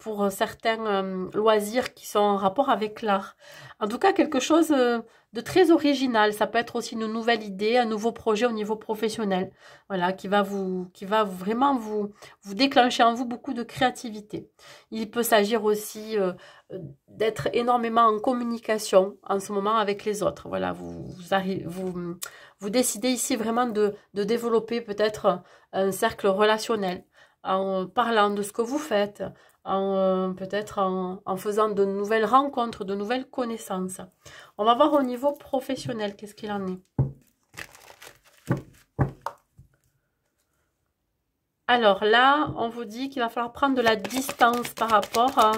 pour certains loisirs qui sont en rapport avec l'art. En tout cas, quelque chose de très original. Ça peut être aussi une nouvelle idée, un nouveau projet au niveau professionnel. Voilà, qui va vraiment vous déclencher en vous beaucoup de créativité. Il peut s'agir aussi d'être énormément en communication en ce moment avec les autres. Voilà, vous décidez ici vraiment de développer peut-être un cercle relationnel en parlant de ce que vous faites, peut-être en faisant de nouvelles rencontres, de nouvelles connaissances. On va voir au niveau professionnel, qu'est-ce qu'il en est. Alors là, on vous dit qu'il va falloir prendre de la distance par rapport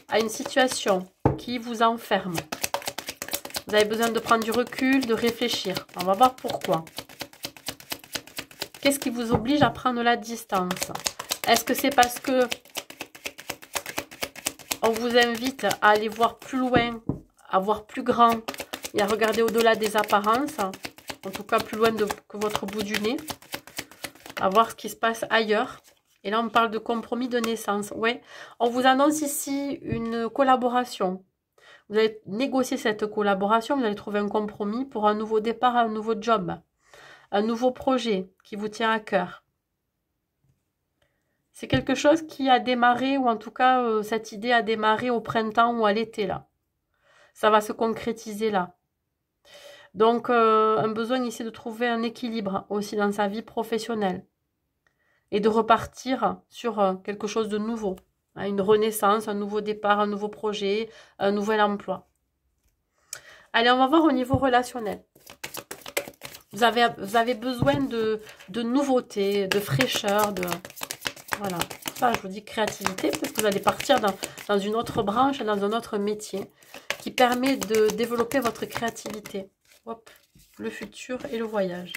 à une situation qui vous enferme. Vous avez besoin de prendre du recul, de réfléchir. On va voir pourquoi. Qu'est-ce qui vous oblige à prendre la distance? Est-ce que c'est parce que on vous invite à aller voir plus loin, à voir plus grand et à regarder au-delà des apparences, en tout cas plus loin que votre bout du nez, à voir ce qui se passe ailleurs. Et là, on parle de compromis de naissance. Ouais, on vous annonce ici une collaboration. Vous allez négocier cette collaboration, vous allez trouver un compromis pour un nouveau départ, un nouveau job, un nouveau projet qui vous tient à cœur. C'est quelque chose qui a démarré, ou en tout cas, cette idée a démarré au printemps ou à l'été, là. Ça va se concrétiser, là. Donc, un besoin ici de trouver un équilibre aussi dans sa vie professionnelle. Et de repartir sur quelque chose de nouveau. Hein, une renaissance, un nouveau départ, un nouveau projet, un nouvel emploi. Allez, on va voir au niveau relationnel. Vous avez besoin de nouveautés, de fraîcheur, voilà, ça je vous dis créativité, parce que vous allez partir dans une autre branche, dans un autre métier, qui permet de développer votre créativité. Hop, le futur et le voyage.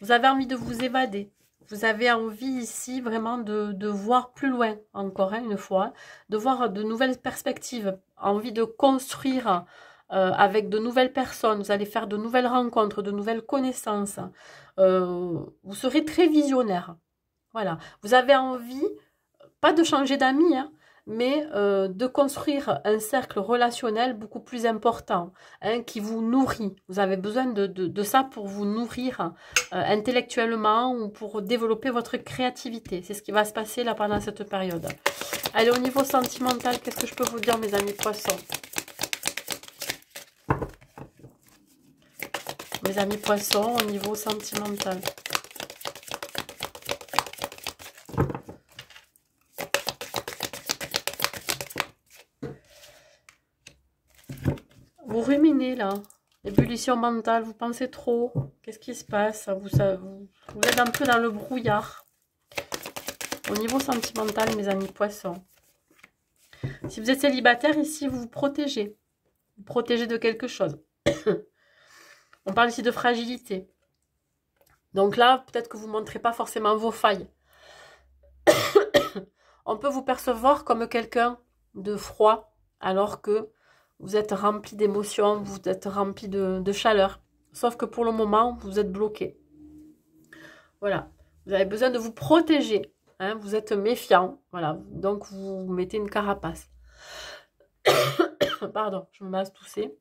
Vous avez envie de vous évader. Vous avez envie ici vraiment de voir plus loin, encore une fois, de voir de nouvelles perspectives, envie de construire avec de nouvelles personnes. Vous allez faire de nouvelles rencontres, de nouvelles connaissances. Vous serez très visionnaire. Voilà. Vous avez envie, pas de changer d'amis, hein, mais de construire un cercle relationnel beaucoup plus important, hein, qui vous nourrit. Vous avez besoin de ça pour vous nourrir intellectuellement ou pour développer votre créativité. C'est ce qui va se passer là pendant cette période. Allez, au niveau sentimental, qu'est-ce que je peux vous dire, mes amis poissons? Mes amis poissons, au niveau sentimental. Vous ruminez là. Ébullition mentale, vous pensez trop. Qu'est-ce qui se passe? Vous êtes un peu dans le brouillard. Au niveau sentimental, mes amis poissons. Si vous êtes célibataire, ici, vous vous protégez. Vous protégez de quelque chose. On parle ici de fragilité. Donc là, peut-être que vous ne montrez pas forcément vos failles. On peut vous percevoir comme quelqu'un de froid, alors que vous êtes rempli d'émotions, vous êtes rempli de chaleur. Sauf que pour le moment, vous êtes bloqué. Voilà. Vous avez besoin de vous protéger. Hein, vous êtes méfiant. Voilà. Donc, vous mettez une carapace. Pardon, je me masse tousser.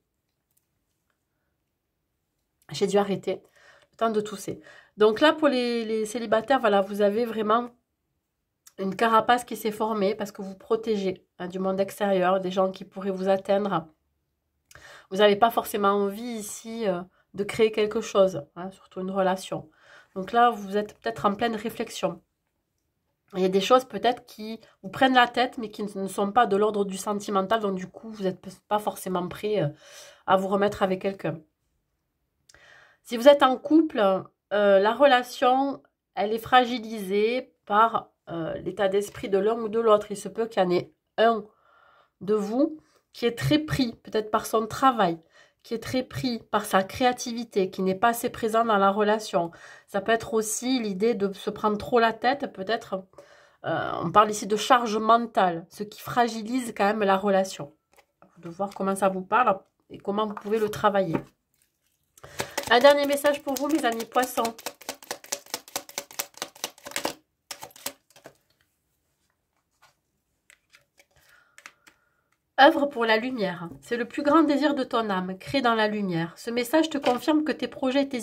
J'ai dû arrêter le temps de tousser. Donc là, pour les célibataires, voilà, vous avez vraiment une carapace qui s'est formée parce que vous protégez hein, du monde extérieur, des gens qui pourraient vous atteindre. Vous n'avez pas forcément envie ici de créer quelque chose, hein, surtout une relation. Donc là, vous êtes peut-être en pleine réflexion. Il y a des choses peut-être qui vous prennent la tête, mais qui ne sont pas de l'ordre du sentimental. Donc du coup, vous n'êtes pas forcément prêt à vous remettre avec quelqu'un. Si vous êtes en couple, la relation, elle est fragilisée par l'état d'esprit de l'un ou de l'autre. Il se peut qu'il y en ait un de vous qui est très pris, peut-être par son travail, qui est très pris par sa créativité, qui n'est pas assez présent dans la relation. Ça peut être aussi l'idée de se prendre trop la tête, peut-être, on parle ici de charge mentale, ce qui fragilise quand même la relation. De voir comment ça vous parle et comment vous pouvez le travailler. Un dernier message pour vous, mes amis poissons. Œuvre pour la lumière. C'est le plus grand désir de ton âme, créé dans la lumière. Ce message te confirme que tes projets et tes